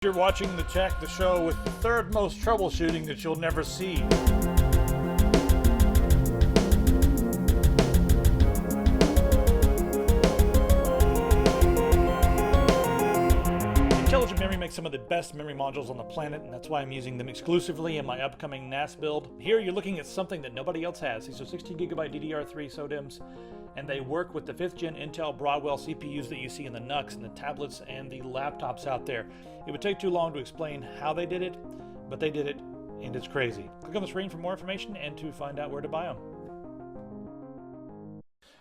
You're watching The Tech, the show with the third most troubleshooting that you'll never see. Intelligent Memory makes some of the best memory modules on the planet, and that's why I'm using them exclusively in my upcoming NAS build. Here you're looking at something that nobody else has. These are 16GB DDR3 SODIMMs, and they work with the 5th gen Intel Broadwell CPUs that you see in the NUCs and the tablets and the laptops out there. It would take too long to explain how they did it, but they did it, and it's crazy. Click on the screen for more information and to find out where to buy them.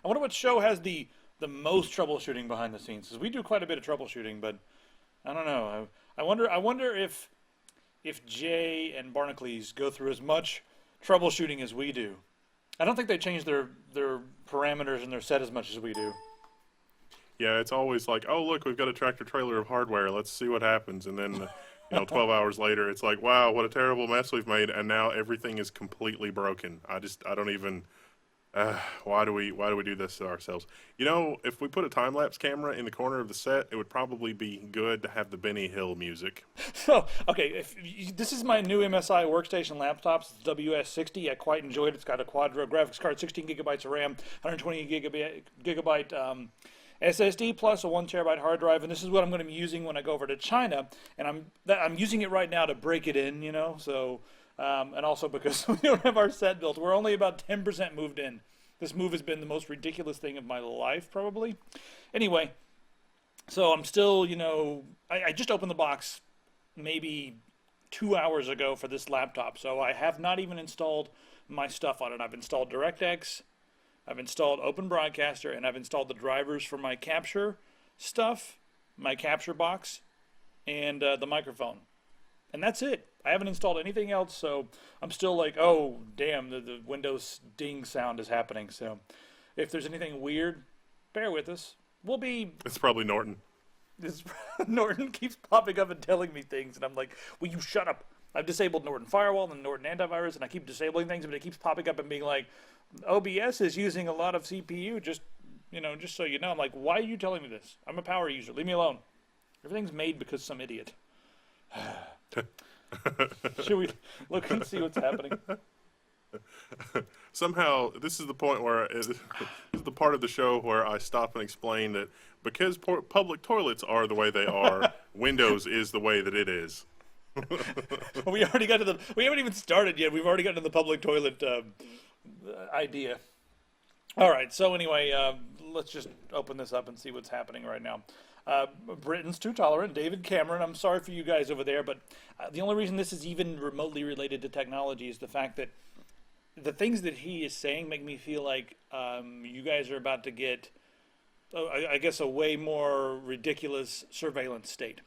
I wonder what show has the most troubleshooting behind the scenes, because we do quite a bit of troubleshooting, but I don't know. I wonder if Jay and Barnacles go through as much troubleshooting as we do. I don't think they change their parameters in their set as much as we do. Yeah, it's always like, oh, look, we've got a tractor trailer of hardware. Let's see what happens. And then, 12 hours later, it's like, wow, what a terrible mess we've made. And now everything is completely broken. I don't even, why do we do this to ourselves? If we put a time-lapse camera in the corner of the set, it would probably be good to have the Benny Hill music. So, okay, this is my new MSI workstation laptop. It's WS60. I quite enjoyed it. It's got a quadro graphics card, 16 gigabytes of RAM, 120 gigabyte SSD plus a 1 terabyte hard drive, and this is what I'm going to be using when I go over to China. And I'm using it right now to break it in, So, and also because we don't have our set built, we're only about 10% moved in. This move has been the most ridiculous thing of my life, probably. Anyway, so I'm still, I just opened the box maybe 2 hours ago for this laptop, so I have not even installed my stuff on it. I've installed DirectX. I've installed Open Broadcaster, and I've installed the drivers for my capture stuff, my capture box, and the microphone. And that's it. I haven't installed anything else, so I'm still like, oh, damn, the Windows ding sound is happening. So if there's anything weird, bear with us. It's probably Norton. Norton keeps popping up and telling me things, and I'm like, will you shut up? I've disabled Norton Firewall and Norton Antivirus, and I keep disabling things, but it keeps popping up and being like, OBS is using a lot of CPU, just so you know. I'm like, why are you telling me this? I'm a power user. Leave me alone. Everything's made because some idiot. Should we look and see what's happening? Somehow, this is the point where this is the part of the show where I stop and explain that because public toilets are the way they are, Windows is the way that it is. We haven't even started yet. We've already gotten to the public toilet idea. All right. So anyway, let's just open this up and see what's happening right now. Britain's too tolerant. David Cameron, I'm sorry for you guys over there, but the only reason this is even remotely related to technology is the fact that the things that he is saying make me feel like you guys are about to get, I guess, a way more ridiculous surveillance state.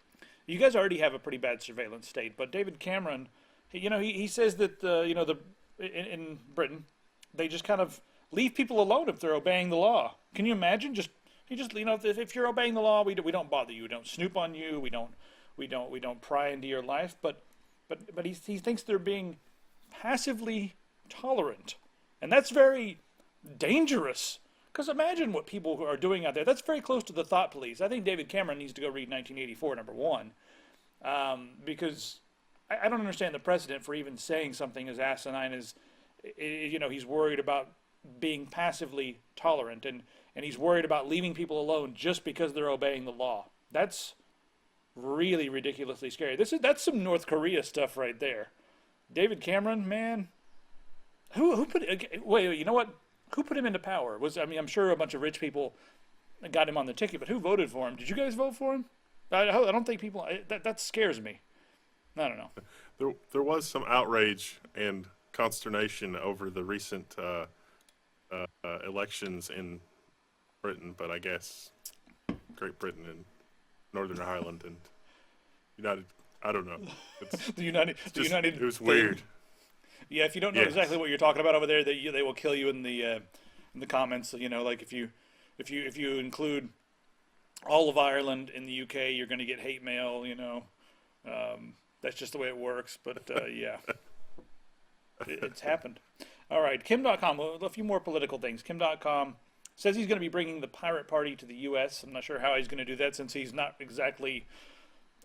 You guys already have a pretty bad surveillance state, but David Cameron, he says that in Britain, they just kind of leave people alone if they're obeying the law. Can you imagine? If you're obeying the law, we don't bother you. We don't snoop on you. We don't pry into your life. But he thinks they're being passively tolerant, and that's very dangerous. Because imagine what people are doing out there. That's very close to the thought police. I think David Cameron needs to go read 1984, number one, because I don't understand the precedent for even saying something as asinine as, he's worried about being passively tolerant, and he's worried about leaving people alone just because they're obeying the law. That's really ridiculously scary. That's some North Korea stuff right there. David Cameron, man, who put? Wait, you know what? Who put him into power? I'm sure a bunch of rich people got him on the ticket, but who voted for him? Did you guys vote for him? I don't think people. That scares me. I don't know. There was some outrage and consternation over the recent elections in Britain, but I guess Great Britain and Northern Ireland and United. I don't know. It was weird. Yeah, if you don't know exactly what you're talking about over there, they will kill you in the comments. Like if you include all of Ireland in the UK, you're going to get hate mail. That's just the way it works. But yeah, it's happened. All right, Kim.com. A few more political things. Kim.com says he's going to be bringing the Pirate Party to the U.S. I'm not sure how he's going to do that since he's not exactly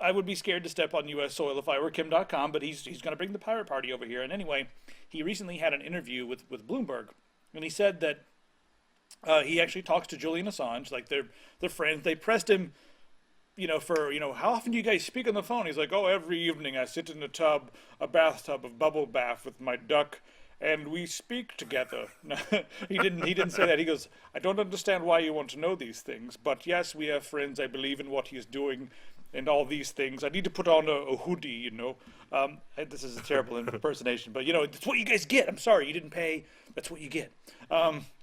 I would be scared to step on U.S. soil if I were Kim.com, but he's going to bring the pirate party over here. And anyway, he recently had an interview with Bloomberg, and he said that he actually talks to Julian Assange, like they're friends. They pressed him, for how often do you guys speak on the phone? He's like, oh, every evening I sit in a bathtub of bubble bath with my duck, and we speak together. No, he didn't say that. He goes, I don't understand why you want to know these things, but yes, we are friends. I believe in what he is doing and all these things. I need to put on a hoodie, This is a terrible impersonation, but it's what you guys get. I'm sorry, you didn't pay. That's what you get.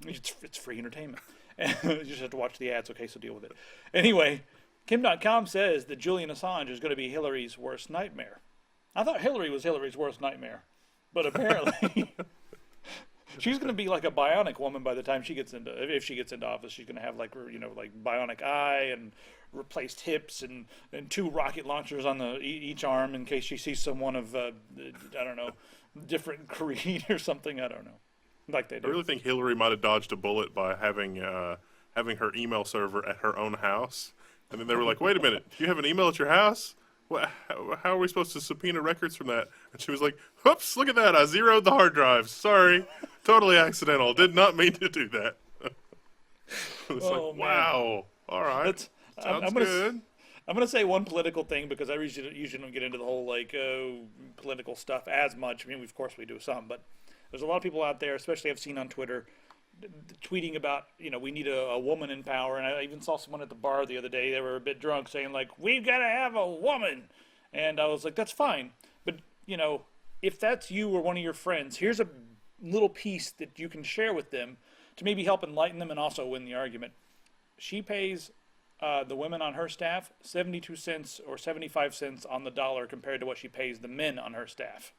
It's free entertainment. You just have to watch the ads. Okay, so deal with it. Anyway, Kim.com says that Julian Assange is going to be Hillary's worst nightmare. I thought Hillary was Hillary's worst nightmare, but apparently she's going to be like a bionic woman by the time if she gets into office. She's going to have like bionic eye and replaced hips and 2 rocket launchers on each arm in case she sees someone of I don't know, different creed or something. I don't know, like they do. I really think Hillary might have dodged a bullet by having her email server at her own house, and then they were like, "Wait a minute, you have an email at your house? What, how are we supposed to subpoena records from that?" And she was like, "Whoops, look at that! I zeroed the hard drive. Sorry, totally accidental. Did not mean to do that." It's like, wow. All right. Sounds good. I'm going to say one political thing because I usually don't get into the whole political stuff as much. I mean, of course we do some, but there's a lot of people out there, especially I've seen on Twitter, tweeting about, we need a woman in power. And I even saw someone at the bar the other day, they were a bit drunk, saying like, we've got to have a woman. And I was like, that's fine. But, if that's you or one of your friends, here's a little piece that you can share with them to maybe help enlighten them and also win the argument. She pays the women on her staff 72 cents or 75 cents on the dollar compared to what she pays the men on her staff.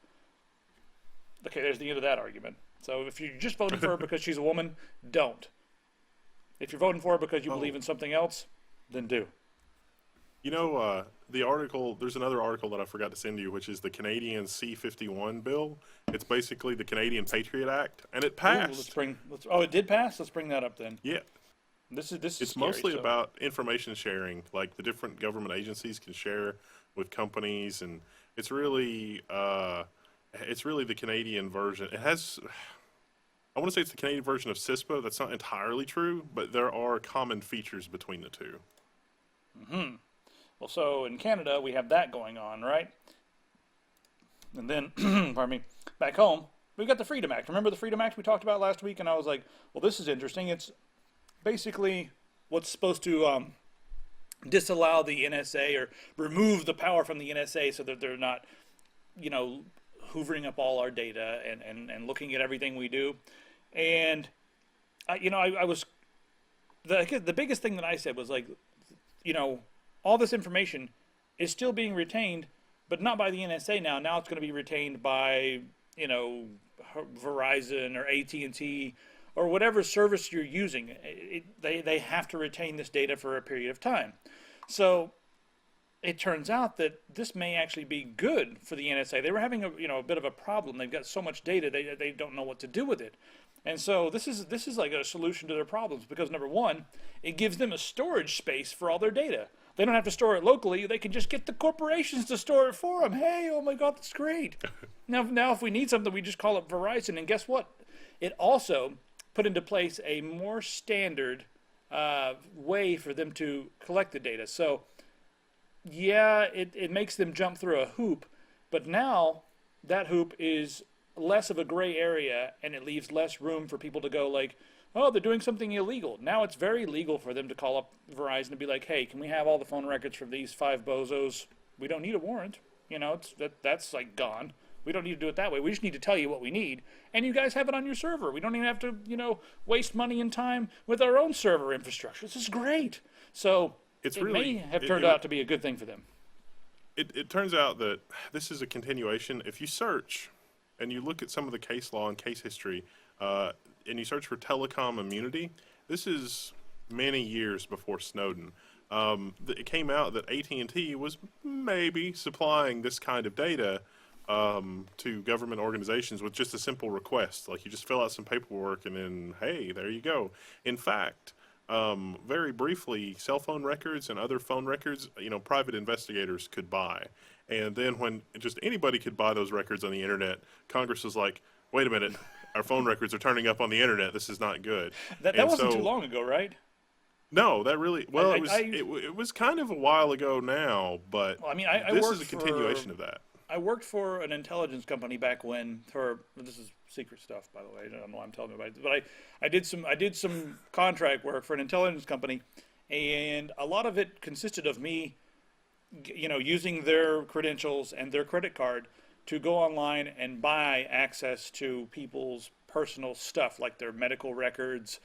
Okay, there's the end of that argument. So if you're just voting for her because she's a woman, don't. If you're voting for her because you believe in something else, then do. The article, there's another article that I forgot to send you, which is the Canadian C-51 bill. It's basically the Canadian Patriot Act, and it passed. It did pass? Let's bring that up then. Yeah. This is It's scary, mostly about information sharing, like the different government agencies can share with companies, and it's really the Canadian version. I want to say it's the Canadian version of CISPA. That's not entirely true, but there are common features between the two. Mm-hmm. Well, so in Canada we have that going on, right? And then, pardon me, back home we've got the Freedom Act. Remember the Freedom Act we talked about last week? And I was like, well, this is interesting. It's basically what's supposed to disallow the NSA or remove the power from the NSA so that they're not, hoovering up all our data and looking at everything we do. And, I was, the biggest thing that I said was like, all this information is still being retained, but not by the NSA now. Now it's going to be retained by, Verizon or AT&T or whatever service you're using. They have to retain this data for a period of time. So it turns out that this may actually be good for the NSA. They were having a bit of a problem. They've got so much data they don't know what to do with it. And so this is like a solution to their problems because number one, it gives them a storage space for all their data. They don't have to store it locally. They can just get the corporations to store it for them. Hey, oh my God, that's great. Now if we need something, we just call up Verizon. And guess what? It also put into place a more standard way for them to collect the data. So yeah, it makes them jump through a hoop, but now that hoop is less of a gray area and it leaves less room for people to go like, oh, they're doing something illegal. Now it's very legal for them to call up Verizon and be like, hey, can we have all the phone records from these 5 bozos? We don't need a warrant. That's like gone. We don't need to do it that way. We just need to tell you what we need, and you guys have it on your server. We don't even have to, waste money and time with our own server infrastructure. This is great. So it may have turned out to be a good thing for them. It turns out that this is a continuation. If you search and you look at some of the case law and case history, and you search for telecom immunity, this is many years before Snowden. It came out that AT&T was maybe supplying this kind of data to government organizations with just a simple request. Like you just fill out some paperwork and then, hey, there you go. In fact, very briefly, cell phone records and other phone records, private investigators could buy. And then when just anybody could buy those records on the internet, Congress was like, wait a minute, our phone records are turning up on the internet. This is not good. That And wasn't too so, long ago, right? no, that really, well, I it was kind of a while ago now, but well, I mean, I this worked is a continuation of that. I worked for an intelligence company back when. This is secret stuff, by the way. I don't know why I'm telling you about it, but I did some contract work for an intelligence company, and a lot of it consisted of me, using their credentials and their credit card to go online and buy access to people's personal stuff, like their medical records.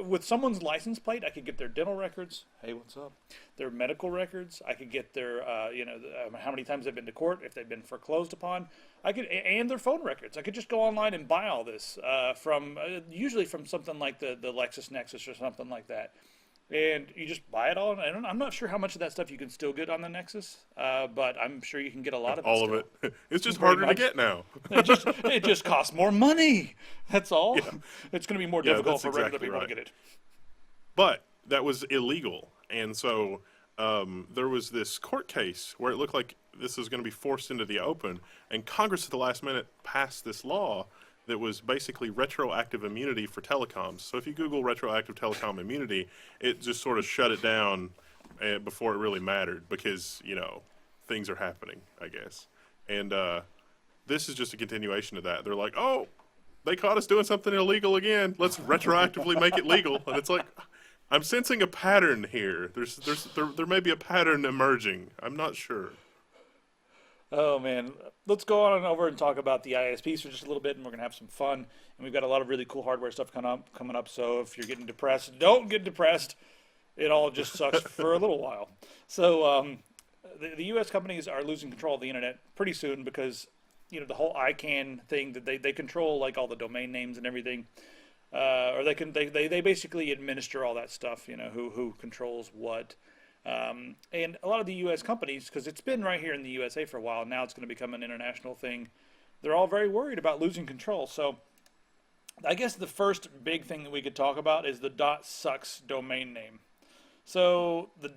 With someone's license plate, I could get their dental records. Hey, what's up? Their medical records. I could get their, how many times they've been to court, if they've been foreclosed upon. And their phone records. I could just go online and buy all this usually from something like the LexisNexis or something like that. And you just buy it all. And I'm not sure how much of that stuff you can still get on the Nexus, but I'm sure you can get a lot of it. All still. of it. It's just Pretty harder to much. get now. It just costs more money. That's all. Yeah. It's going to be more Yeah, difficult that's for regular exactly people right. to get it. But that was illegal. And so there was this court case where it looked like this was going to be forced into the open. And Congress at the last minute passed this law that was basically retroactive immunity for telecoms. So if you Google retroactive telecom immunity, it just sort of shut it down before it really mattered because, things are happening, I guess. And this is just a continuation of that. They're like, oh, they caught us doing something illegal again. Let's retroactively make it legal. And it's like, I'm sensing a pattern here. There may be a pattern emerging. I'm not sure. Oh man, let's go on over and talk about the ISPs for just a little bit, and we're gonna have some fun. And we've got a lot of really cool hardware stuff coming up. So if you're getting depressed, don't get depressed. It all just sucks for a little while. So the U.S. companies are losing control of the internet pretty soon because the whole ICANN thing that they control like all the domain names and everything, or they basically administer all that stuff. Who controls what. And a lot of the U.S. companies, because it's been right here in the USA for a while, now it's going to become an international thing. They're all very worried about losing control. So I guess the first big thing that we could talk about is the .sucks domain name. So the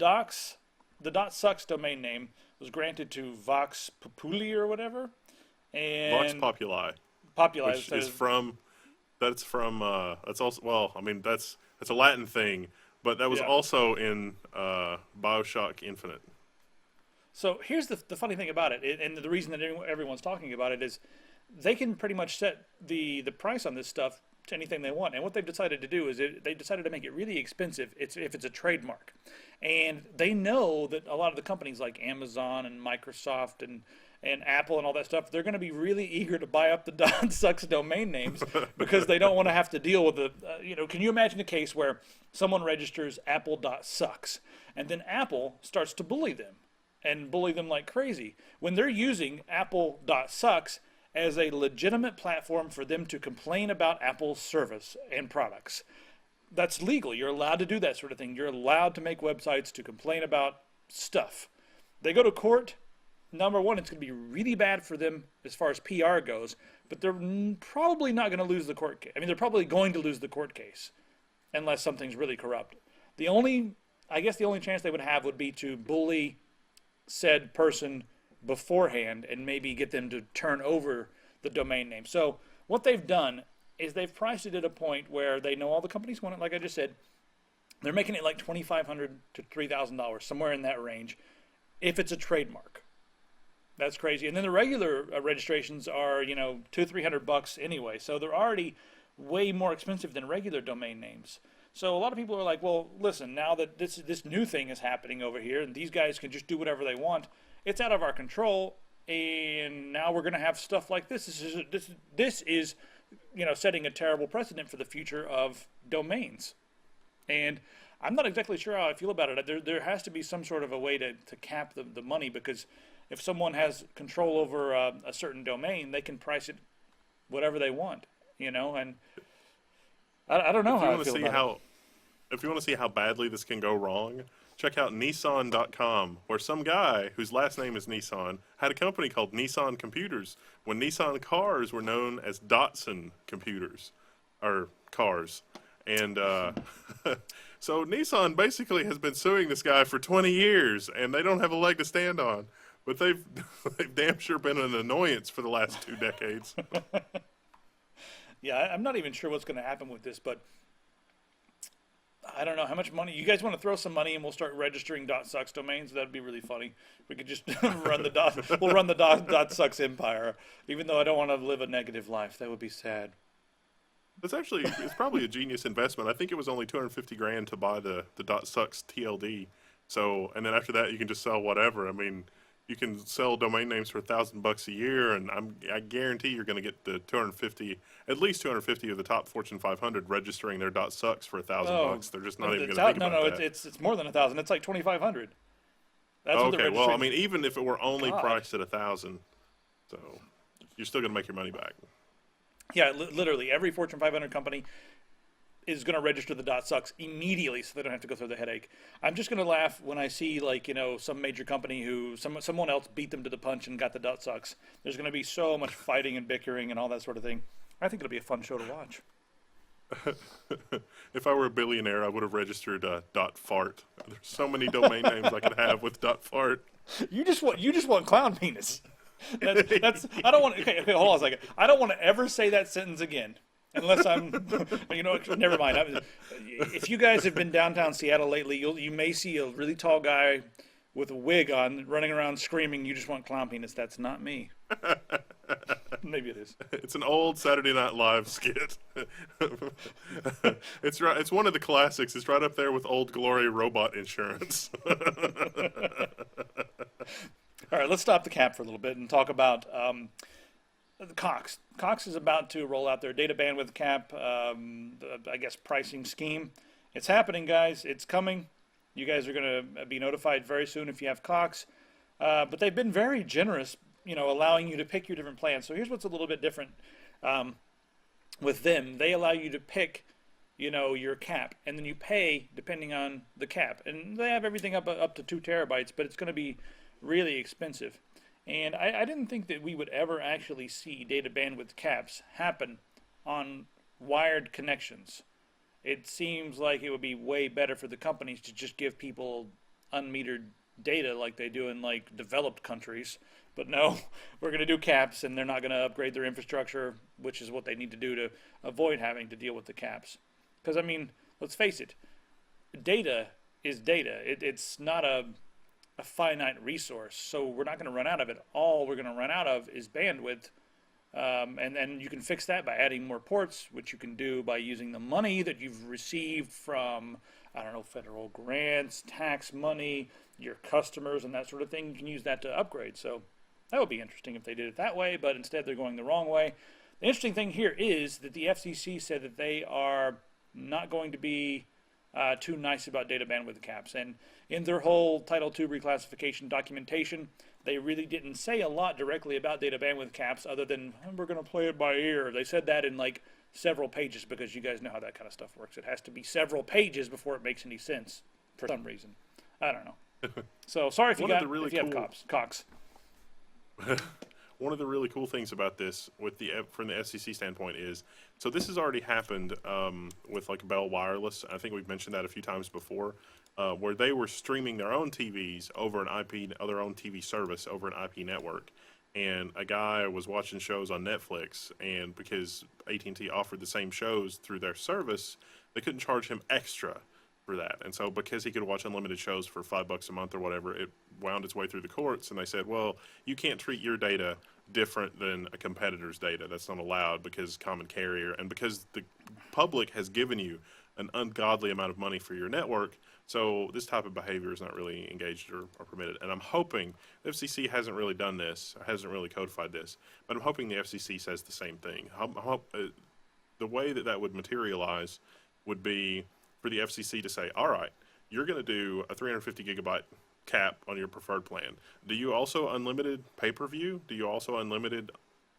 .sucks domain name was granted to Vox Populi or whatever. And Vox Populi. Populi Which is that's also, well, I mean, that's a Latin thing. But that was also in BioShock Infinite. So here's the funny thing about it, and the reason that everyone's talking about it is they can pretty much set the price on this stuff to anything they want. And what they've decided to do is they decided to make it really expensive if it's a trademark. And they know that a lot of the companies like Amazon and Microsoft and Apple and all that stuff, they're going to be really eager to buy up the .sucks domain names because they don't want to have to deal with the, can you imagine a case where someone registers apple.sucks and then Apple starts to bully them like crazy when they're using apple.sucks as a legitimate platform for them to complain about Apple's service and products. That's legal. You're allowed to do that sort of thing. You're allowed to make websites to complain about stuff. They go to court. Number one, it's going to be really bad for them as far as PR goes, but they're probably not going to lose the court case. I mean, they're probably going to lose the court case unless something's really corrupt. I guess the only chance they would have would be to bully said person beforehand and maybe get them to turn over the domain name. So what they've done is they've priced it at a point where they know all the companies want it, like I just said. They're making it like $2,500 to $3,000, somewhere in that range, if it's a trademark. That's crazy. And then the regular registrations are, $200-300 anyway. So they're already way more expensive than regular domain names. So a lot of people are like, well, listen, now that this new thing is happening over here and these guys can just do whatever they want, it's out of our control. And now we're going to have stuff like this. This is setting a terrible precedent for the future of domains. And I'm not exactly sure how I feel about it. There has to be some sort of a way to cap the money, because if someone has control over a certain domain, they can price it whatever they want, and I don't know how I feel about it. If you want to see how badly this can go wrong, check out Nissan.com, where some guy whose last name is Nissan had a company called Nissan Computers when Nissan cars were known as Datsun computers, or cars. And so Nissan basically has been suing this guy for 20 years, and they don't have a leg to stand on. But they've they've damn sure been an annoyance for the last 2 decades. Yeah, I'm not even sure what's going to happen with this, but I don't know how much money. You guys want to throw some money and we'll start registering .sucks domains? That'd be really funny. We could just run the we'll run the .sucks empire, even though I don't want to live a negative life. That would be sad. It's probably a genius investment. I think it was only 250 grand to buy the .sucks TLD. So, and then after that, you can just sell whatever. I mean, you can sell domain names for $1,000 a year, and I guarantee you're going to get the 250, at least 250 of the top Fortune 500 registering their .sucks for $1,000. They're just not even going to think about that. It's more than 1,000. It's like 2,500. That's what Okay, the well, I mean, even if it were only God. priced at 1,000, so you're still going to make your money back. Yeah, literally every Fortune 500 company is going to register the .sucks immediately, so they don't have to go through the headache. I'm just going to laugh when I see some major company who someone else beat them to the punch and got the .sucks. There's going to be so much fighting and bickering and all that sort of thing. I think it'll be a fun show to watch. If I were a billionaire, I would have registered .fart. There's so many domain names I could have with .fart. You just want clown penis. That's I don't want. Okay, hold on a second. I don't want to ever say that sentence again, unless I'm. Never mind. If you guys have been downtown Seattle lately, you may see a really tall guy with a wig on running around screaming, "You just want clown penis." That's not me. Maybe it is. It's an old Saturday Night Live skit. It's one of the classics. It's right up there with Old Glory Robot Insurance. All right, let's stop the cap for a little bit and talk about Cox. Cox is about to roll out their data bandwidth cap, I guess, pricing scheme. It's happening, guys. It's coming. You guys are going to be notified very soon if you have Cox. But they've been very generous, allowing you to pick your different plans. So here's what's a little bit different with them. They allow you to pick, your cap, and then you pay depending on the cap. And they have everything up to 2 terabytes, but it's going to be really expensive. And I didn't think that we would ever actually see data bandwidth caps happen on wired connections. It seems like it would be way better for the companies to just give people unmetered data like they do in developed countries. But no, we're going to do caps, and they're not going to upgrade their infrastructure, which is what they need to do to avoid having to deal with the caps. Because, let's face it, data is data. It's not a finite resource, so we're not going to run out of it. All we're going to run out of is bandwidth, and then you can fix that by adding more ports, which you can do by using the money that you've received from, federal grants, tax money, your customers, and that sort of thing. You can use that to upgrade. So that would be interesting if they did it that way, but instead they're going the wrong way. The interesting thing here is that the FCC said that they are not going to be too nice about data bandwidth caps. And in their whole Title II reclassification documentation, they really didn't say a lot directly about data bandwidth caps other than, we're going to play it by ear. They said that in several pages, because you guys know how that kind of stuff works. It has to be several pages before it makes any sense for some reason. I don't know. So sorry if you have Cox. One of the really cool things about this, from the FCC standpoint, is so this has already happened with Bell Wireless. I think we've mentioned that a few times before, where they were streaming their own TVs over an IP, their own TV service over an IP network, and a guy was watching shows on Netflix, and because AT&T offered the same shows through their service, they couldn't charge him extra for that. And so because he could watch unlimited shows for $5 a month or whatever, it wound its way through the courts, and they said, well, you can't treat your data different than a competitor's data. That's not allowed because common carrier, and because the public has given you an ungodly amount of money for your network, so this type of behavior is not really engaged or permitted. And I'm hoping the FCC hasn't really done this, or hasn't really codified this, but I'm hoping the FCC says the same thing. The way that would materialize would be for the FCC to say, all right, you're going to do a 350 gigabyte cap on your preferred plan. Do you also unlimited pay-per-view? Do you also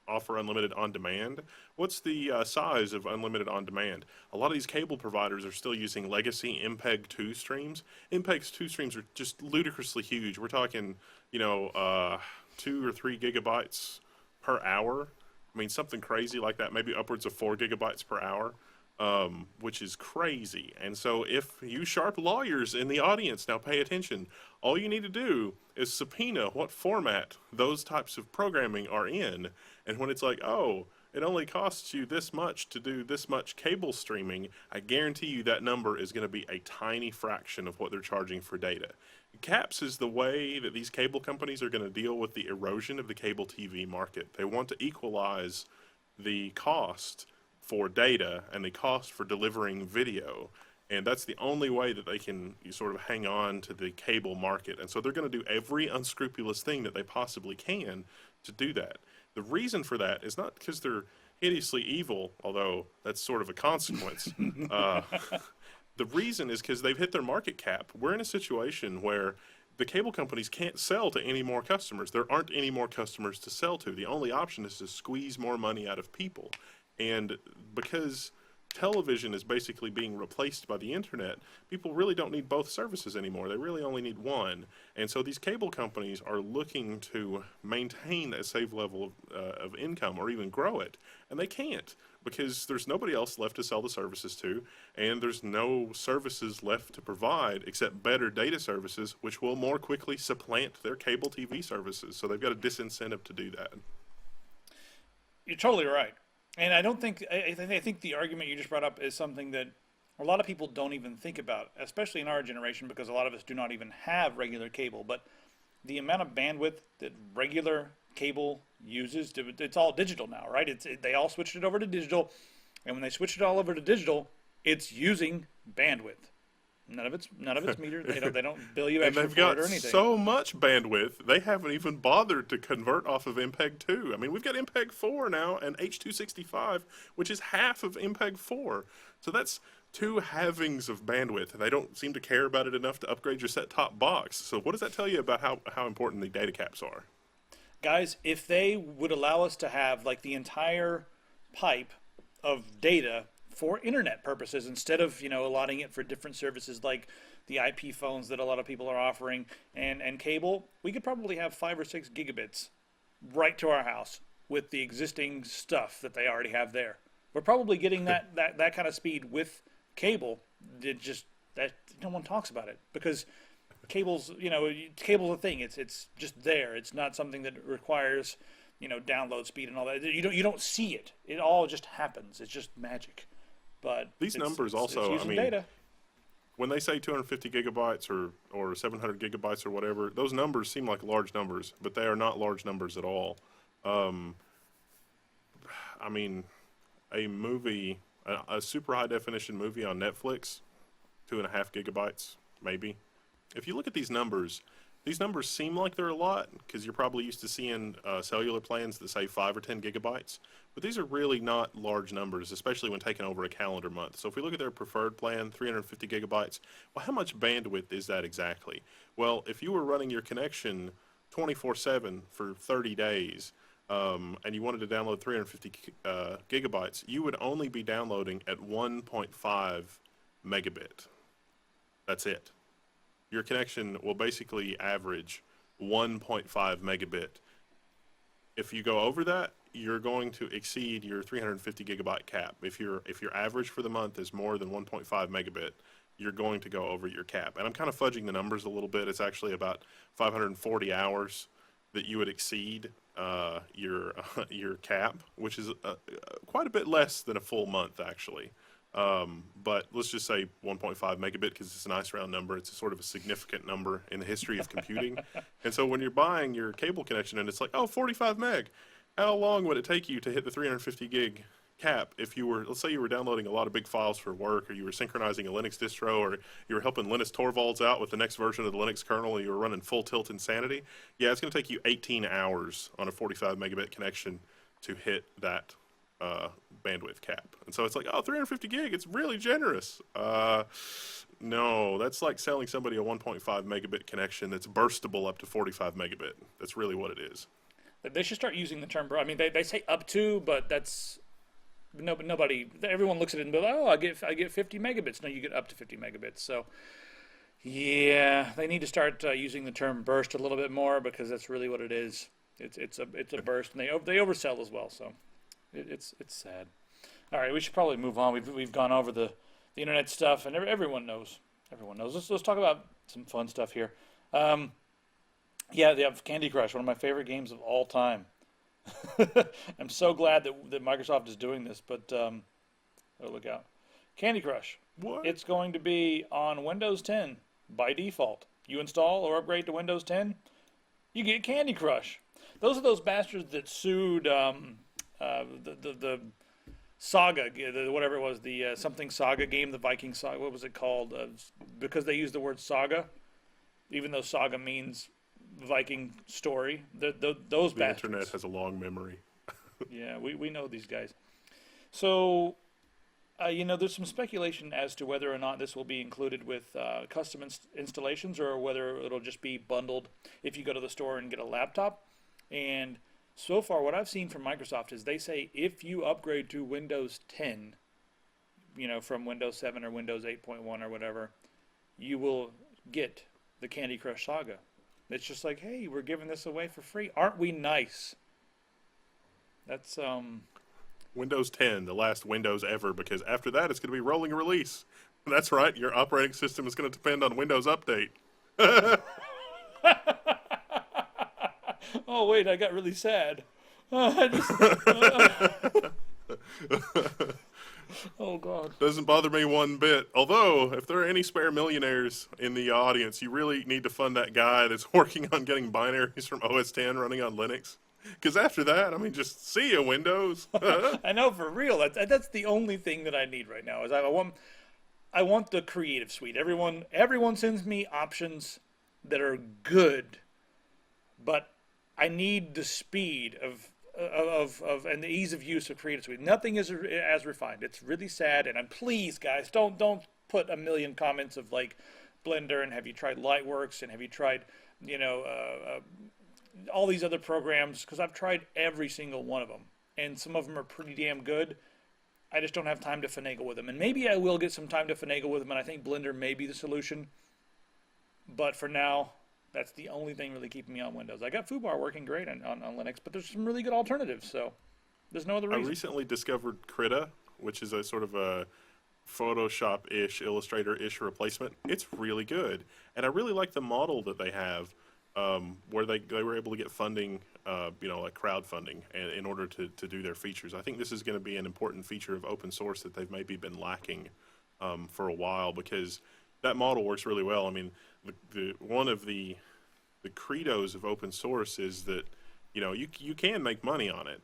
offer unlimited on-demand? What's the size of unlimited on-demand? A lot of these cable providers are still using legacy MPEG-2 streams. MPEG-2 streams are just ludicrously huge. We're talking, 2 or 3 gigabytes per hour. Something crazy like that, maybe upwards of 4 gigabytes per hour. which is crazy. And so, if you sharp lawyers in the audience now pay attention, all you need to do is subpoena what format those types of programming are in. And when it's like, oh, it only costs you this much to do this much cable streaming, I guarantee you that number is going to be a tiny fraction of what they're charging for data. Caps is the way that these cable companies are going to deal with the erosion of the cable TV market. They want to equalize the cost for data and the cost for delivering video. And that's the only way that they can sort of hang on to the cable market. And so they're going to do every unscrupulous thing that they possibly can to do that. The reason for that is not because they're hideously evil, although that's sort of a consequence. The reason is because they've hit their market cap. We're in a situation where the cable companies can't sell to any more customers. There aren't any more customers to sell to. The only option is to squeeze more money out of people. And because television is basically being replaced by the internet, people really don't need both services anymore. They really only need one. And so these cable companies are looking to maintain a safe level of income or even grow it. And they can't because there's nobody else left to sell the services to, and there's no services left to provide except better data services, which will more quickly supplant their cable TV services. So they've got a disincentive to do that. You're totally right. And I don't think I think the argument you just brought up is something that a lot of people don't even think about, especially in our generation, because a lot of us do not even have regular cable. But the amount of bandwidth that regular cable uses, it's all digital now, right? They all switched it over to digital, and when they switched it all over to digital, it's using bandwidth. None of it's metered. They don't bill you And extra they've for got it or anything. so much bandwidth, they haven't even bothered to convert off of MPEG 2. I mean, we've got MPEG 4 now and H.265, which is half of MPEG 4. So that's two halvings of bandwidth. They don't seem to care about it enough to upgrade your set-top box. So what does that tell you about how important the data caps are? Guys, if they would allow us to have like the entire pipe of data for internet purposes instead of allotting it for different services like the IP phones that a lot of people are offering and cable, we could probably have 5 or 6 gigabits right to our house with the existing stuff that they already have there. We're probably getting that kind of speed with cable. That no one talks about it because cable's cable's a thing. It's just there. It's not something that requires download speed and all that. You don't see it. It all just happens. It's just magic. But these numbers also, it's data. When they say 250 gigabytes or 700 gigabytes or whatever, those numbers seem like large numbers, but they are not large numbers at all. I mean, a movie, a super high definition movie on Netflix, 2.5 gigabytes, maybe. If you look at these numbers seem like they're a lot because you're probably used to seeing cellular plans that say 5 or 10 gigabytes. But these are really not large numbers, especially when taken over a calendar month. So if we look at their preferred plan, 350 gigabytes, well, how much bandwidth is that exactly? Well, if you were running your connection 24/7 for 30 days, and you wanted to download 350 gigabytes, you would only be downloading at 1.5 megabit. That's it. Your connection will basically average 1.5 megabit. If you go over that, you're going to exceed your 350 gigabyte cap. If your average for the month is more than 1.5 megabit, you're going to go over your cap. And I'm kind of fudging the numbers a little bit. It's actually about 540 hours that you would exceed your cap, which is quite a bit less than a full month actually. But let's just say 1.5 megabit because it's a nice round number. It's a sort of a significant number in the history of computing. And so when you're buying your cable connection and it's like, oh, 45 meg, how long would it take you to hit the 350 gig cap if you were, let's say you were downloading a lot of big files for work, or you were synchronizing a Linux distro, or you were helping Linus Torvalds out with the next version of the Linux kernel, and you were running full tilt insanity? Yeah, it's going to take you 18 hours on a 45 megabit connection to hit that bandwidth cap. And so it's like, oh, 350 gig, it's really generous. No, that's like selling somebody a 1.5 megabit connection that's burstable up to 45 megabit. That's really what it is. They should start using the term. I mean, they say up to, but that's nobody. Everyone looks at it and be like, oh, I get 50 megabits. No, you get up to 50 megabits. So yeah, they need to start using the term burst a little bit more because that's really what it is. It's a burst, and they oversell as well. So it's sad. All right, we should probably move on. We've gone over the internet stuff, and everyone knows. Everyone knows. Let's talk about some fun stuff here. Um, yeah, they have Candy Crush, one of my favorite games of all time. I'm so glad that Microsoft is doing this, but oh, look out. Candy Crush. What? It's going to be on Windows 10 by default. You install or upgrade to Windows 10, you get Candy Crush. Those are those bastards that sued the Saga, whatever it was, the something Saga game, the Viking Saga. What was it called? Because they used the word Saga, even though Saga means Viking story. Those The bastards. internet has a long memory. Yeah, we know these guys. So, there's some speculation as to whether or not this will be included with custom installations or whether it'll just be bundled if you go to the store and get a laptop. And so far, what I've seen from Microsoft is they say if you upgrade to Windows 10, from Windows 7 or Windows 8.1 or whatever, you will get the Candy Crush Saga. It's just like, hey, we're giving this away for free. Aren't we nice? That's Windows 10, the last Windows ever, because after that it's going to be rolling release. That's right, your operating system is going to depend on Windows Update. Oh wait, I got really sad. Oh God. Doesn't bother me one bit. Although, if there are any spare millionaires in the audience, you really need to fund that guy that's working on getting binaries from OS 10 running on Linux. Because after that, I mean, just see ya, Windows. I know, for real. That's the only thing that I need right now. Is I want the creative suite. Everyone sends me options that are good, but I need the speed of and the ease of use of Creative Suite. Nothing is as refined. It's really sad, and please, guys, don't put a million comments of like Blender and have you tried Lightworks and have you tried all these other programs, because I've tried every single one of them, and some of them are pretty damn good. I just don't have time to finagle with them, and maybe I will get some time to finagle with them, and I think Blender may be the solution. But for now, that's the only thing really keeping me on Windows. I got Foobar working great on Linux, but there's some really good alternatives, so there's no other reason. I recently discovered Krita, which is a sort of a Photoshop-ish, Illustrator-ish replacement. It's really good, and I really like the model that they have, where they were able to get funding, like crowdfunding, in order to do their features. I think this is going to be an important feature of open source that they've maybe been lacking for a while, because that model works really well. I mean, one of the credos of open source is that you can make money on it,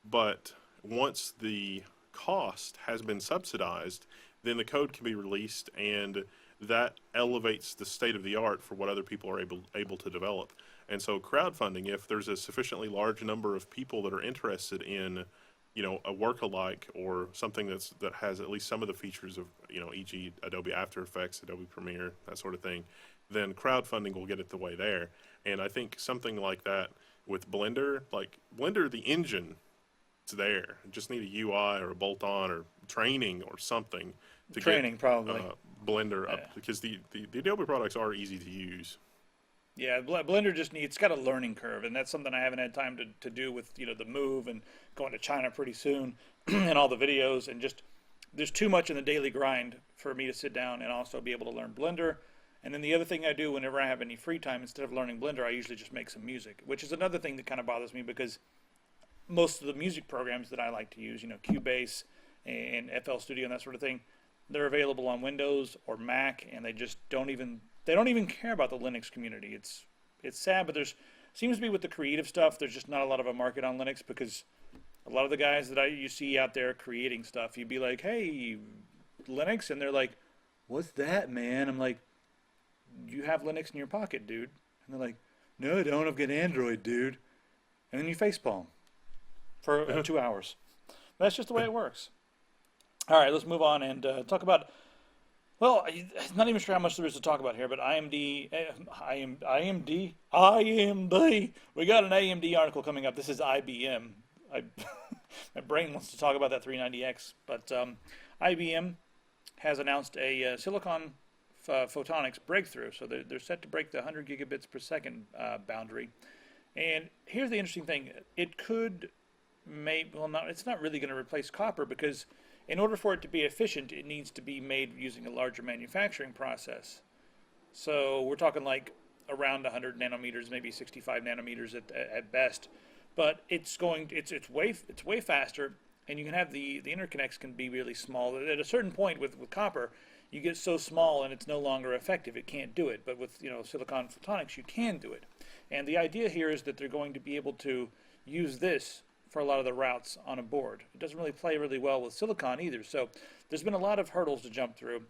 but once the cost has been subsidized, then the code can be released, and that elevates the state of the art for what other people are able to develop. And so crowdfunding, if there's a sufficiently large number of people that are interested in a work-alike or something that has at least some of the features of, e.g. Adobe After Effects, Adobe Premiere, that sort of thing, then crowdfunding will get it the way there. And I think something like that with Blender, like Blender, the engine, it's there. You just need a UI or a bolt-on or training or something to get probably. Blender up, because the Adobe products are easy to use. Yeah, Blender it's got a learning curve, and that's something I haven't had time to do with the move and going to China pretty soon and all the videos, and just there's too much in the daily grind for me to sit down and also be able to learn Blender. And then the other thing I do whenever I have any free time, instead of learning Blender, I usually just make some music, which is another thing that kind of bothers me, because most of the music programs that I like to use, Cubase and FL Studio and that sort of thing, they're available on Windows or Mac, and they just don't even care about the Linux community. It's sad, but seems to be with the creative stuff, there's just not a lot of a market on Linux, because a lot of the guys that you see out there creating stuff, you'd be like, hey, Linux, and they're like, what's that, man? I'm like, you have Linux in your pocket, dude. And they're like, no, I don't. I've got Android, dude. And then you facepalm for 2 hours. That's just the way it works. All right, let's move on and talk about. Well, I'm not even sure how much there is to talk about here, but AMD. We got an AMD article coming up. This is IBM. My brain wants to talk about that 390X, but IBM has announced a silicon photonics breakthrough. So they're set to break the 100 gigabits per second boundary. And here's the interesting thing: it could it's not really going to replace copper, because in order for it to be efficient, it needs to be made using a larger manufacturing process. So we're talking like around 100 nanometers, maybe 65 nanometers at best. But it's way faster, and you can have the interconnects can be really small. At a certain point with copper, you get so small and it's no longer effective. It can't do it. But with silicon photonics, you can do it. And the idea here is that they're going to be able to use this for a lot of the routes on a board. It doesn't really play really well with silicon either. So there's been a lot of hurdles to jump through.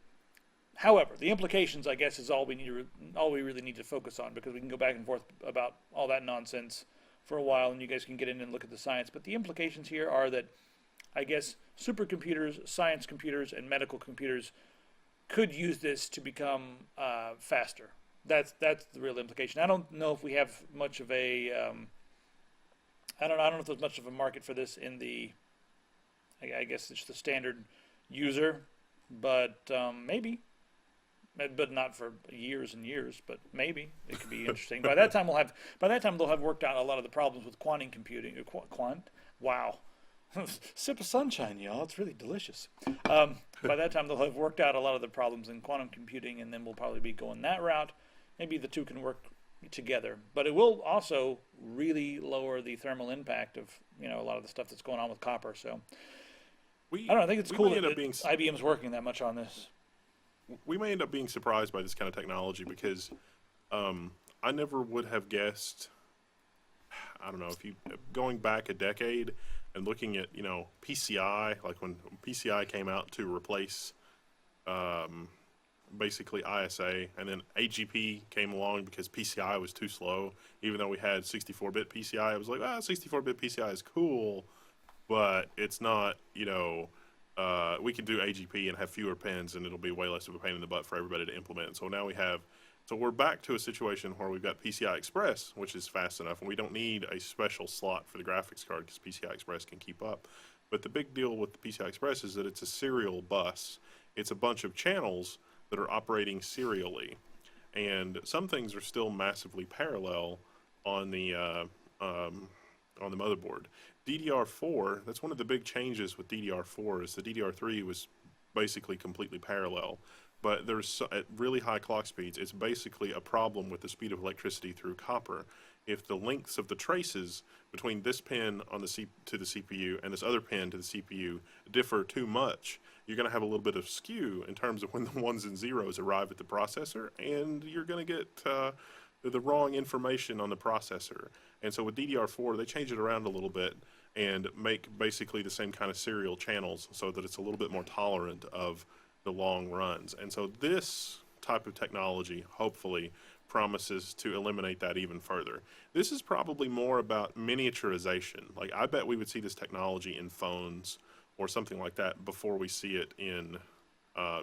However, the implications, I guess, is all we really need to focus on, because we can go back and forth about all that nonsense for a while, and you guys can get in and look at the science. But the implications here are that, I guess, supercomputers, science computers, and medical computers could use this to become faster. That's the real implication. I don't know if we have much of a I don't know if there's much of a market for this in the, I guess it's the standard user, but maybe. But not for years and years. But maybe it could be interesting. By that time they'll have worked out a lot of the problems with quantum computing. Wow, sip of sunshine, y'all. It's really delicious. By that time they'll have worked out a lot of the problems in quantum computing, and then we'll probably be going that route. Maybe the two can work together. But it will also really lower the thermal impact of a lot of the stuff that's going on with copper. So I don't know. I think it's cool that IBM's working that much on this. We may end up being surprised by this kind of technology, because I never would have guessed. I don't know, if you going back a decade and looking at PCI, like when PCI came out to replace basically ISA, and then AGP came along because PCI was too slow. Even though we had 64-bit PCI, I was like, 64-bit PCI is cool, but it's not we can do AGP and have fewer pins, and it'll be way less of a pain in the butt for everybody to implement. So now we're back to a situation where we've got PCI Express, which is fast enough, and we don't need a special slot for the graphics card because PCI Express can keep up. But the big deal with the PCI Express is that it's a serial bus. It's a bunch of channels that are operating serially, and some things are still massively parallel on the motherboard. DDR4, that's one of the big changes with DDR4, is the DDR3 was basically completely parallel, but there's at really high clock speeds, it's basically a problem with the speed of electricity through copper. If the lengths of the traces between this pin on to the CPU and this other pin to the CPU differ too much, you're going to have a little bit of skew in terms of when the ones and zeros arrive at the processor, and you're going to get the wrong information on the processor. And so with DDR4, they change it around a little bit and make basically the same kind of serial channels so that it's a little bit more tolerant of the long runs. And so this type of technology hopefully promises to eliminate that even further. This is probably more about miniaturization. Like, I bet we would see this technology in phones or something like that before we see it in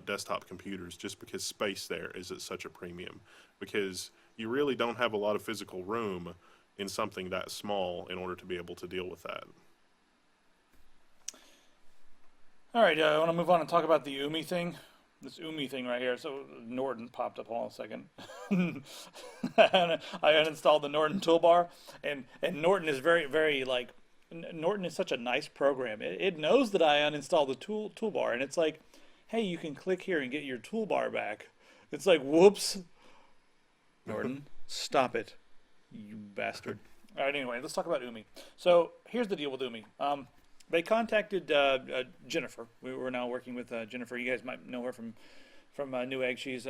desktop computers, just because space there is at such a premium, because you really don't have a lot of physical room in something that small in order to be able to deal with that. All right, I want to move on and talk about the UMI thing. This UMI thing right here. So Norton popped up all in a second. I uninstalled the Norton toolbar, and Norton is very, very Norton is such a nice program. It knows that I uninstalled the toolbar, and it's like, hey, you can click here and get your toolbar back. It's like, whoops. Norton, stop it, you bastard. All right, anyway, let's talk about UMI. So here's the deal with UMI. They contacted Jennifer. We're now working with Jennifer. You guys might know her from Newegg. She's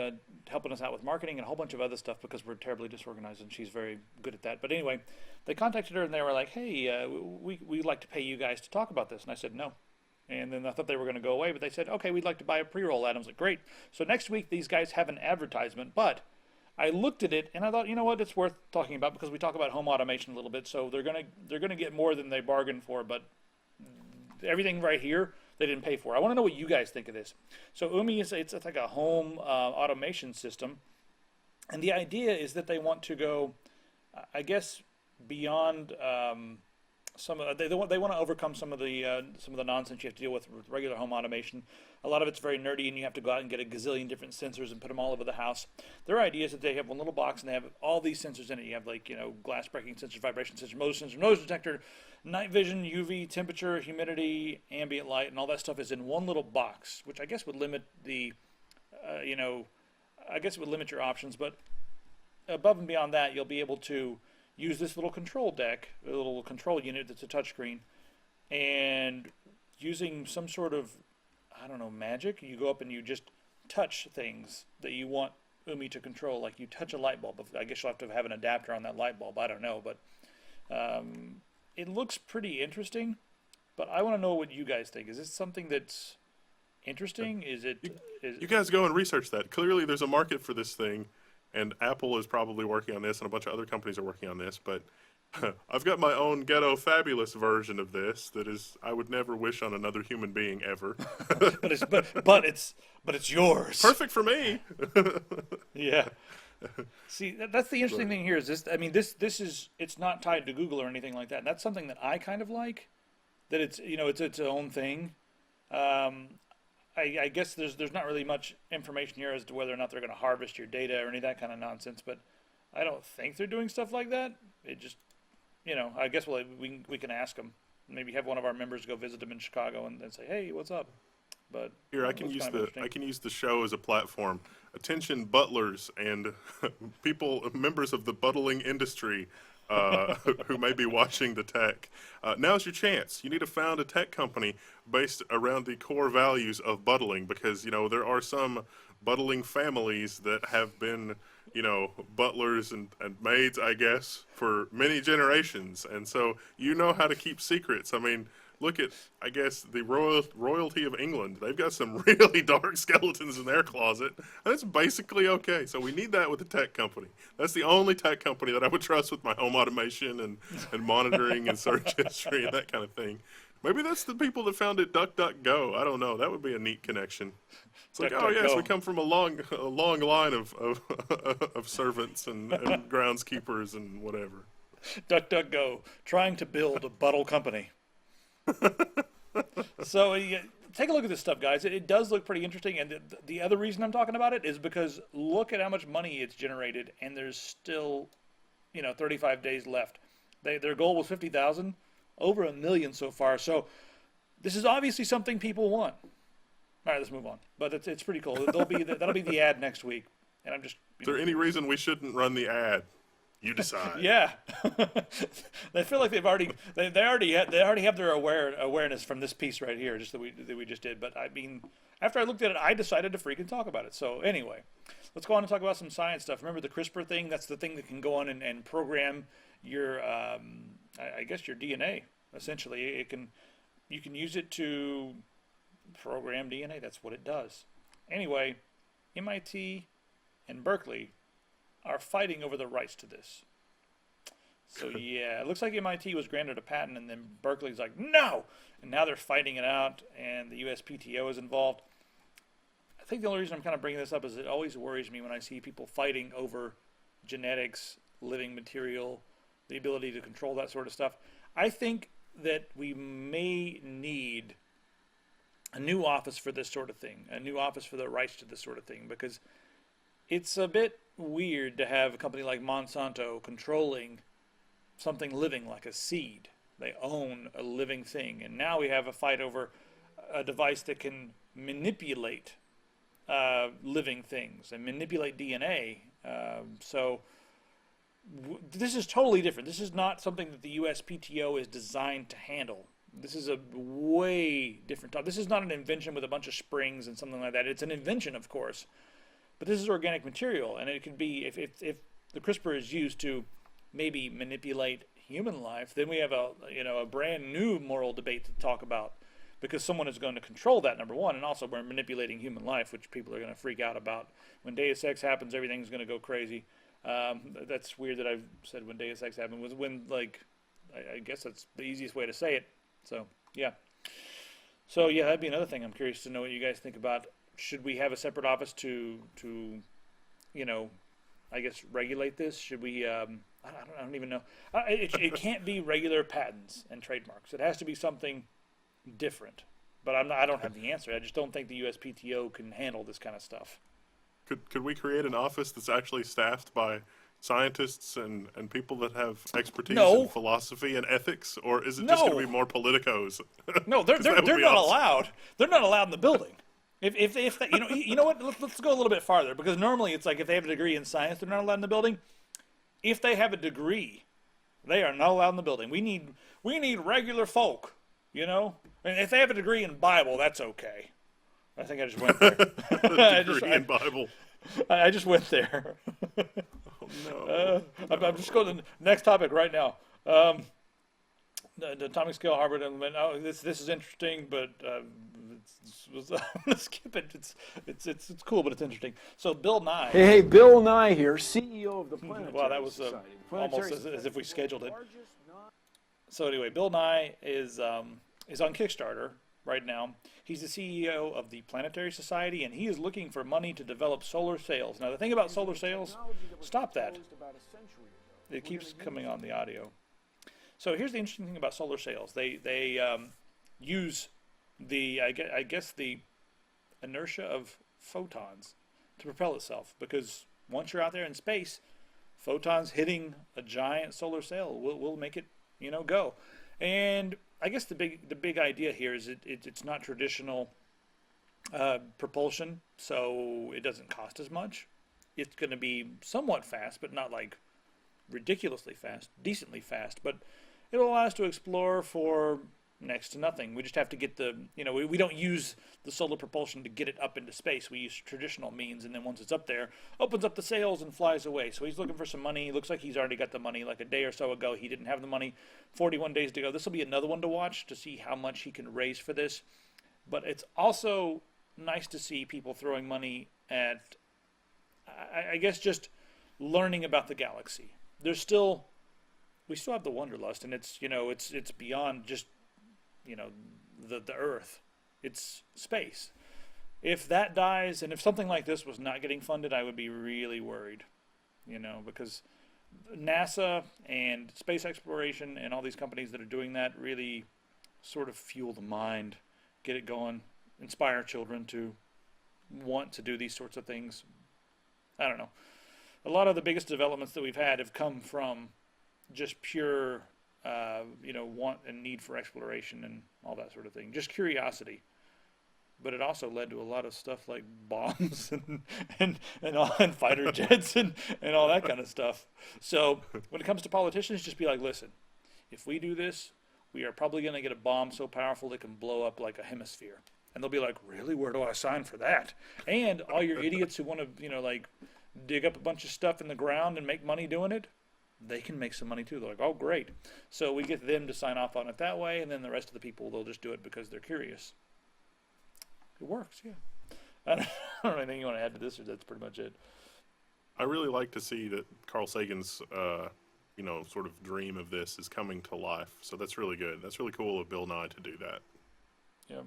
helping us out with marketing and a whole bunch of other stuff because we're terribly disorganized, and she's very good at that. But anyway, they contacted her and they were like, hey, we'd like to pay you guys to talk about this. And I said no. And then I thought they were going to go away, but they said, okay, we'd like to buy a pre-roll ad. And I was like, great. So next week these guys have an advertisement, but I looked at it and I thought, you know what, it's worth talking about because we talk about home automation a little bit. So they're gonna get more than they bargained for, but everything right here they didn't pay for. I want to know what you guys think of this. So UMI it's like a home automation system, and the idea is that they want to go, I guess, beyond they want to overcome some of the nonsense you have to deal with regular home automation. A lot of it's very nerdy, and you have to go out and get a gazillion different sensors and put them all over the house. Their idea is that they have one little box and they have all these sensors in it. You have like glass breaking sensor, vibration sensor, motion sensor, noise detector, night vision, UV, temperature, humidity, ambient light, and all that stuff is in one little box, which I guess would limit I guess it would limit your options. But above and beyond that, you'll be able to use this little control deck, a little control unit that's a touchscreen, and using some sort of, I don't know, magic, you go up and you just touch things that you want Umi to control. Like you touch a light bulb. I guess you'll have to have an adapter on that light bulb. I don't know, but it looks pretty interesting. But I want to know what you guys think. Is this something that's interesting? You guys go and research that. Clearly, there's a market for this thing. And Apple is probably working on this, and a bunch of other companies are working on this. But I've got my own ghetto fabulous version of this that is I would never wish on another human being ever. but it's yours. Perfect for me. Yeah. See, that's the interesting thing here. Is this? I mean, this is it's not tied to Google or anything like that. And that's something that I kind of like. That it's it's its own thing. I guess there's not really much information here as to whether or not they're going to harvest your data or any of that kind of nonsense, but I don't think they're doing stuff like that. It just, I guess we can ask them. Maybe have one of our members go visit them in Chicago and say, hey, what's up? But here, I can use the show as a platform. Attention, butlers and members of the buttling industry. Who may be watching the tech. Now's your chance. You need to found a tech company based around the core values of buttling because, there are some buttling families that have been, butlers and maids, I guess, for many generations. And so you know how to keep secrets. I mean, look at, I guess, the royalty of England. They've got some really dark skeletons in their closet. And that's basically okay. So we need that with a tech company. That's the only tech company that I would trust with my home automation and monitoring and search history and that kind of thing. Maybe that's the people that founded DuckDuckGo. I don't know. That would be a neat connection. It's like, oh yes, we come from a long line of servants and groundskeepers and whatever. DuckDuckGo, trying to build a buttle company. So take a look at this stuff, guys. It does look pretty interesting, and the other reason I'm talking about it is because look at how much money it's generated, and there's still, 35 days left. Their goal was 50,000, over 1 million so far. So this is obviously something people want. All right, let's move on. But it's pretty cool. That'll be the ad next week, and I'm just. Is there any reason we shouldn't run the ad? You decide. Yeah, they feel like they already have their awareness from this piece right here, just that we just did. But I mean, after I looked at it, I decided to freaking talk about it. So anyway, let's go on and talk about some science stuff. Remember the CRISPR thing? That's the thing that can go on and program your, I guess your DNA. Essentially, you can use it to program DNA. That's what it does. Anyway, MIT and Berkeley are fighting over the rights to this. So yeah, it looks like MIT was granted a patent and then Berkeley's like, no! And now they're fighting it out and the USPTO is involved. I think the only reason I'm kind of bringing this up is it always worries me when I see people fighting over genetics, living material, the ability to control that sort of stuff. I think that we may need a new office for this sort of thing, a new office for the rights to this sort of thing, because it's a bit weird to have a company like Monsanto controlling something living like a seed. They own a living thing. And now we have a fight over a device that can manipulate living things and manipulate DNA. This is totally different. This is not something that the USPTO is designed to handle. This is a way different topic. This is not an invention with a bunch of springs and something like that. It's an invention, of course. But this is organic material, and it could be, if the CRISPR is used to maybe manipulate human life, then we have a brand new moral debate to talk about, because someone is going to control that, number one, and also we're manipulating human life, which people are going to freak out about. When Deus Ex happens, everything's going to go crazy. That's weird that I've said when Deus Ex happened. Was when, like, I guess that's the easiest way to say it. So yeah, that'd be another thing. I'm curious to know what you guys think about. Should we have a separate office to I guess regulate this? Should we I don't even know. It can't be regular patents and trademarks. It has to be something different. But I don't have the answer. I just don't think the USPTO can handle this kind of stuff. Could we create an office that's actually staffed by scientists and people that have expertise No. in philosophy and ethics, or is it just No. going to be more politicos? No, they're 'Cause that would not be awesome. allowed. They're not allowed in the building. If they, you know what? Let's go a little bit farther, because normally it's like if they have a degree in science, they're not allowed in the building. If they have a degree, they are not allowed in the building. We need regular folk, you know. And if they have a degree in Bible, that's okay. I think I just went there. Degree in Bible. I just went there. Oh, no. I'm just going to the next topic right now. The atomic scale Harvard. Oh, this is interesting, but I'm gonna skip it. It's cool, but it's interesting. So Bill Nye. Hey, Bill Nye here, CEO of the Planetary Wow, that was Society. almost as if we scheduled it. So anyway, Bill Nye is on Kickstarter right now. He's the CEO of the Planetary Society, and he is looking for money to develop solar sails. Now, the thing about solar sails, stop that. It keeps coming on the audio. So here's the interesting thing about solar sails. They use the I guess the inertia of photons to propel itself, because once you're out there in space, photons hitting a giant solar sail will make it go. And I guess the big idea here is it's not traditional propulsion, so it doesn't cost as much. It's going to be somewhat fast, but not like ridiculously fast, decently fast. But it'll allow us to explore for next to nothing. We just have to get we don't use the solar propulsion to get it up into space. We use traditional means, and then once it's up there, opens up the sails and flies away. So he's looking for some money. Looks like he's already got the money. Like a day or so ago, he didn't have the money. 41 days to go. This will be another one to watch to see how much he can raise for this. But it's also nice to see people throwing money at, I guess, just learning about the galaxy. We still have the wanderlust, and it's beyond just the Earth. It's space. If that dies, and if something like this was not getting funded, I would be really worried, because NASA and space exploration and all these companies that are doing that really sort of fuel the mind, get it going, inspire children to want to do these sorts of things. I don't know. A lot of the biggest developments that we've had have come from just pure want and need for exploration and all that sort of thing. Just curiosity. But it also led to a lot of stuff like bombs and fighter jets and all that kind of stuff. So when it comes to politicians, just be like, listen, if we do this, we are probably going to get a bomb so powerful it can blow up like a hemisphere. And they'll be like, really? Where do I sign for that? And all your idiots who want to, dig up a bunch of stuff in the ground and make money doing it, they can make some money too. They're like, oh, great. So we get them to sign off on it that way, and then the rest of the people, they'll just do it because they're curious. It works, yeah. I don't know anything you want to add to this, or that's pretty much it. I really like to see that Carl Sagan's, sort of dream of this is coming to life. So that's really good. That's really cool of Bill Nye to do that. Yeah.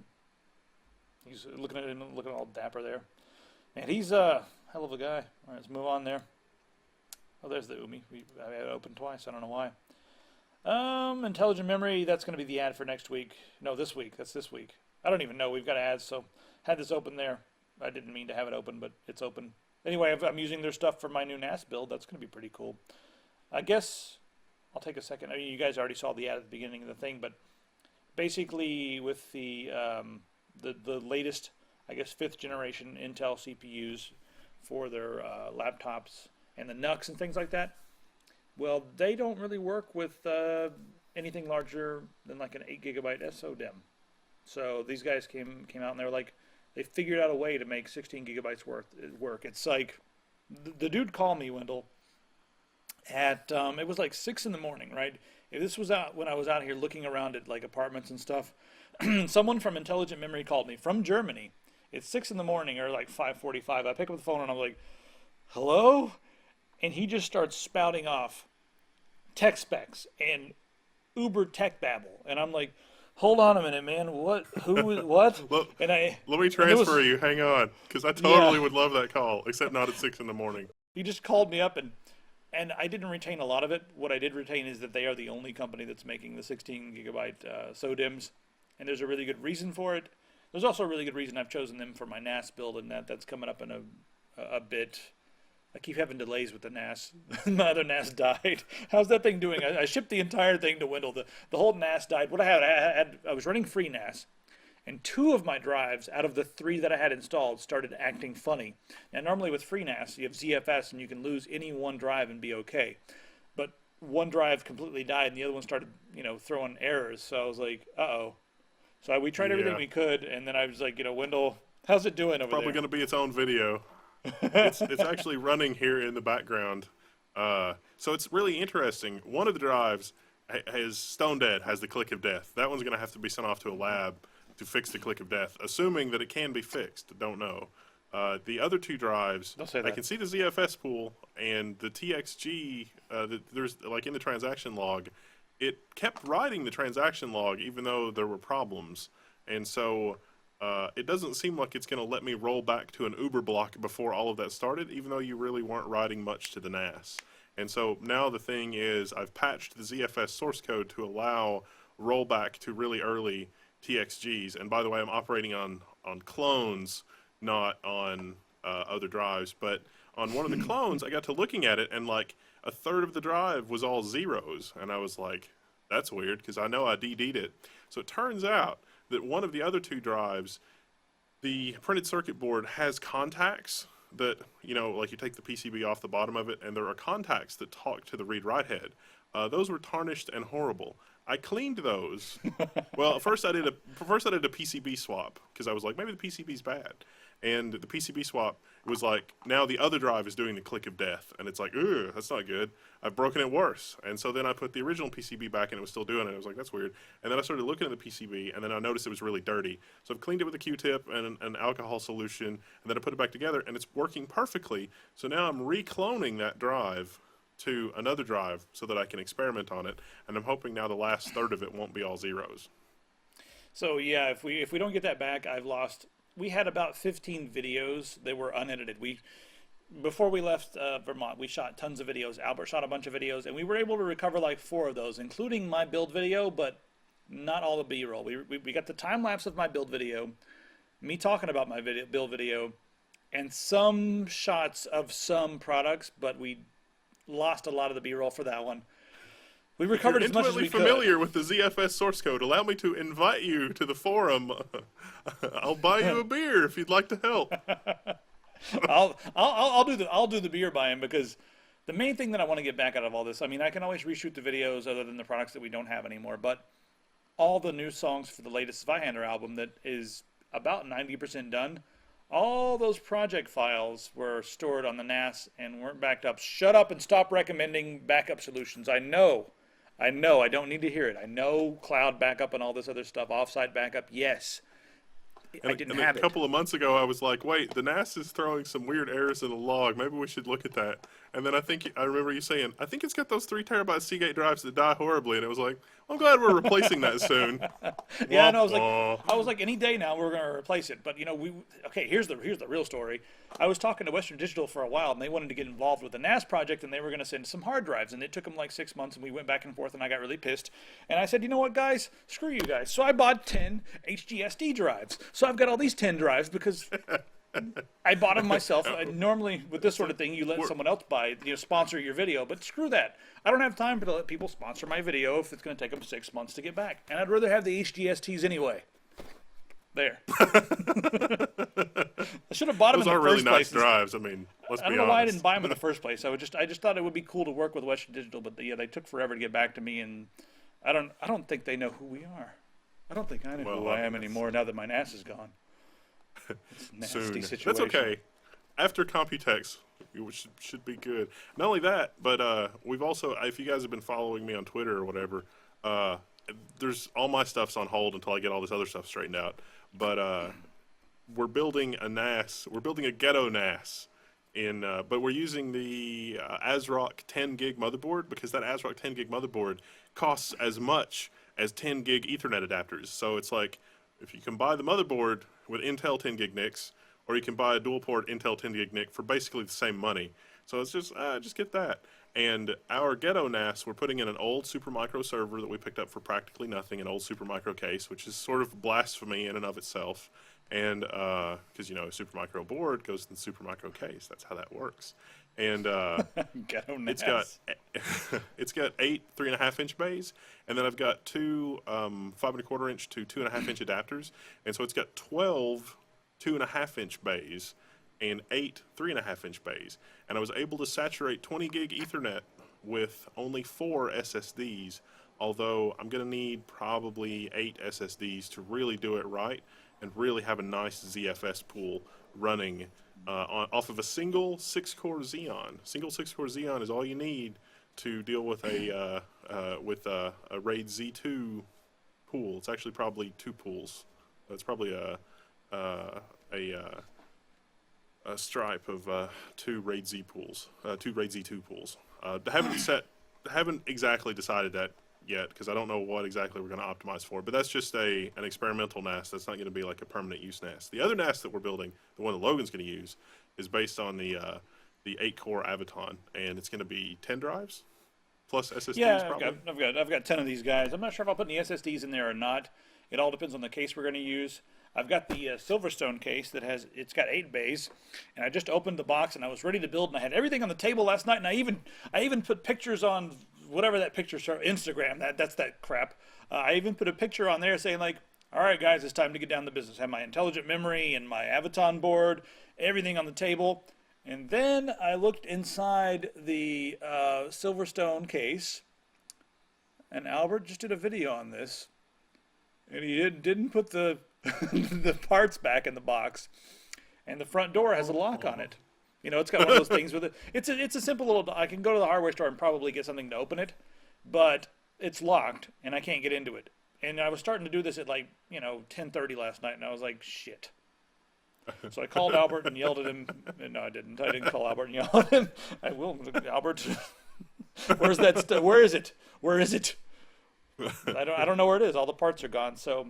He's looking all dapper there. And he's a hell of a guy. All right, let's move on there. Oh, there's the UMI. I had it open twice. I don't know why. Intelligent memory, that's going to be the ad for next week. No, this week. That's this week. I don't even know. We've got ads, so had this open there. I didn't mean to have it open, but it's open. Anyway, I'm using their stuff for my new NAS build. That's going to be pretty cool. I guess I'll take a second. I mean, you guys already saw the ad at the beginning of the thing, but basically with the latest, I guess, 5th generation Intel CPUs for their laptops and the NUCs and things like that, well, they don't really work with anything larger than like an 8 gigabyte SODIMM. So these guys came out and they were like, they figured out a way to make 16 gigabytes work. It's like, the dude called me, Wendell, at, it was like 6 in the morning, right? This was out when I was out here looking around at like apartments and stuff. Someone from Intelligent Memory called me from Germany. It's 6 in the morning or like 5:45. I pick up the phone and I'm like, hello? And he just starts spouting off tech specs and uber tech babble. And I'm like, hold on a minute, man. What? Who? What? Let me transfer you. Hang on, because I totally would love that call, except not at 6 in the morning. He just called me up and And I didn't retain a lot of it. What I did retain is that they are the only company that's making the 16 gigabyte SODIMMs, and there's a really good reason for it. There's also a really good reason I've chosen them for my NAS build, and that's coming up in a bit. I keep having delays with the NAS. My other NAS died. How's that thing doing? I shipped the entire thing to Wendell. The whole NAS died. What I was running free NAS, and 2 of my drives out of the 3 that I had installed started acting funny. Now, normally with free NAS, you have ZFS, and you can lose any one drive and be okay. But one drive completely died, and the other one started, throwing errors. So I was like, uh-oh. So we tried everything we could, and then I was like, Wendell, how's it doing over Probably there? going to be its own video. It's actually running here in the background. So it's really interesting. One of the drives is stone dead, has the click of death. That one's going to have to be sent off to a lab to fix the click of death, assuming that it can be fixed. Don't know. The other 2 drives, I can see the ZFS pool and the TXG. There's like in the transaction log, it kept writing the transaction log even though there were problems, and so it doesn't seem like it's going to let me roll back to an Uber block before all of that started, even though you really weren't writing much to the NAS. And so now the thing is, I've patched the ZFS source code to allow rollback to really early TXGs. And by the way, I'm operating on clones, not on other drives. But on one of the clones, I got to looking at it, and like a third of the drive was all zeros. And I was like, that's weird, because I know I DD'd it. So it turns out that one of the other 2 drives, the printed circuit board has contacts that, like you take the PCB off the bottom of it, and there are contacts that talk to the read-write head. Those were tarnished and horrible. I cleaned those. Well, first I did a PCB swap, because I was like, maybe the PCB's bad. And the PCB swap was like, now the other drive is doing the click of death. And it's like, ooh, that's not good. I've broken it worse. And so then I put the original PCB back, and it was still doing it. I was like, that's weird. And then I started looking at the PCB, and then I noticed it was really dirty. So I've cleaned it with a Q-tip and an alcohol solution, and then I put it back together, and it's working perfectly. So now I'm recloning that drive to another drive so that I can experiment on it. And I'm hoping now the last third of it won't be all zeros. So yeah, if we don't get that back, I've lost. We had about 15 videos that were unedited. Before we left Vermont, we shot tons of videos. Albert shot a bunch of videos, and we were able to recover like 4 of those, including my build video, but not all the B-roll. We got the time lapse of my build video, me talking about my build video, and some shots of some products, but we lost a lot of the B-roll for that one. We recovered as much as we could. You're intimately familiar with the ZFS source code. Allow me to invite you to the forum. I'll buy you a beer if you'd like to help. I'll do the beer buying, because the main thing that I want to get back out of all this, I mean, I can always reshoot the videos other than the products that we don't have anymore, but all the new songs for the latest Zweihander album that is about 90% done, all those project files were stored on the NAS and weren't backed up. Shut up and stop recommending backup solutions. I know. I don't need to hear it. I know cloud backup and all this other stuff, offsite backup, yes. I didn't have it. A couple of months ago, I was like, wait, the NAS is throwing some weird errors in the log. Maybe we should look at that. And then I remember you saying, I think it's got those 3 terabyte Seagate drives that die horribly. And it was like, I'm glad we're replacing that soon. Yeah, and I was like, any day now we're going to replace it. But here's the real story. I was talking to Western Digital for a while, and they wanted to get involved with the NAS project, and they were going to send some hard drives, and it took them like 6 months, and we went back and forth, and I got really pissed. And I said, you know what, guys, screw you guys. So I bought 10 HGSD drives. So I've got all these 10 drives because I bought them myself. Normally, with this sort of thing, you let someone else buy, sponsor your video, but screw that. I don't have time to let people sponsor my video if it's going to take them 6 months to get back. And I'd rather have the HGSTs anyway. There. I should have bought them in the first place. Those are really nice drives. I mean, let's be honest. I don't know why I didn't buy them in the first place. I just thought it would be cool to work with Western Digital, but yeah, they took forever to get back to me, and I don't think they know who we are. I don't think I know who I am anymore now that my NAS is gone. It's a nasty Soon. situation. That's okay. After Computex, which should be good. Not only that, but we've also, if you guys have been following me on Twitter or whatever, there's all my stuff's on hold until I get all this other stuff straightened out. But we're building a NAS. We're building a ghetto NAS. But we're using the ASRock 10 gig motherboard, because that ASRock 10 gig motherboard costs as much as 10 gig Ethernet adapters. So it's like, if you can buy the motherboard with Intel 10 gig NICs, or you can buy a dual port Intel 10 gig NIC for basically the same money. So it's just get that. And our ghetto NAS, we're putting in an old Supermicro server that we picked up for practically nothing, an old Supermicro case, which is sort of blasphemy in and of itself. And because, a Supermicro board goes in the Supermicro case. That's how that works. And Ghetto it's NAS. got it's got 8 3.5-inch bays, and then I've got 2 5.25-inch to 2.5-inch adapters, and so it's got 12 2.5-inch bays and 8 3.5-inch bays, and I was able to saturate 20 gig Ethernet with only 4 SSDs. Although I'm going to need probably 8 SSDs to really do it right and really have a nice ZFS pool running off of a single 6-core Xeon. Single 6-core Xeon is all you need to deal with a RAID Z2 pool. It's actually probably 2 pools. It's probably a stripe of 2 RAID Z pools, 2 RAID Z2 pools. Haven't exactly decided that yet because I don't know what exactly we're going to optimize for. But that's just an experimental NAS. That's not going to be like a permanent use NAS. The other NAS that we're building, the one that Logan's going to use, is based on the 8-core Avaton, and it's going to be 10 drives plus SSDs. Yeah, probably. I've got 10 of these guys. I'm not sure if I'll put any SSDs in there or not. It all depends on the case we're going to use. I've got the Silverstone case it's got 8 bays, and I just opened the box and I was ready to build, and I had everything on the table last night, and I even put pictures on whatever that picture, Instagram. That's that crap. I even put a picture on there saying like, all right guys, it's time to get down to business. I have my intelligent memory and my Avaton board, everything on the table. And then I looked inside the Silverstone case, and Albert just did a video on this, and he didn't put the the parts back in the box, and the front door has a lock on it. It's got one of those things with it. It's a simple little. I can go to the hardware store and probably get something to open it, but it's locked and I can't get into it. And I was starting to do this at 10:30 last night, and I was like, shit. So I called Albert and yelled at him. No, I didn't. I didn't call Albert and yell at him. I will, Albert. Where's that stuff? Where is it? Where is it? I don't know where it is. All the parts are gone. So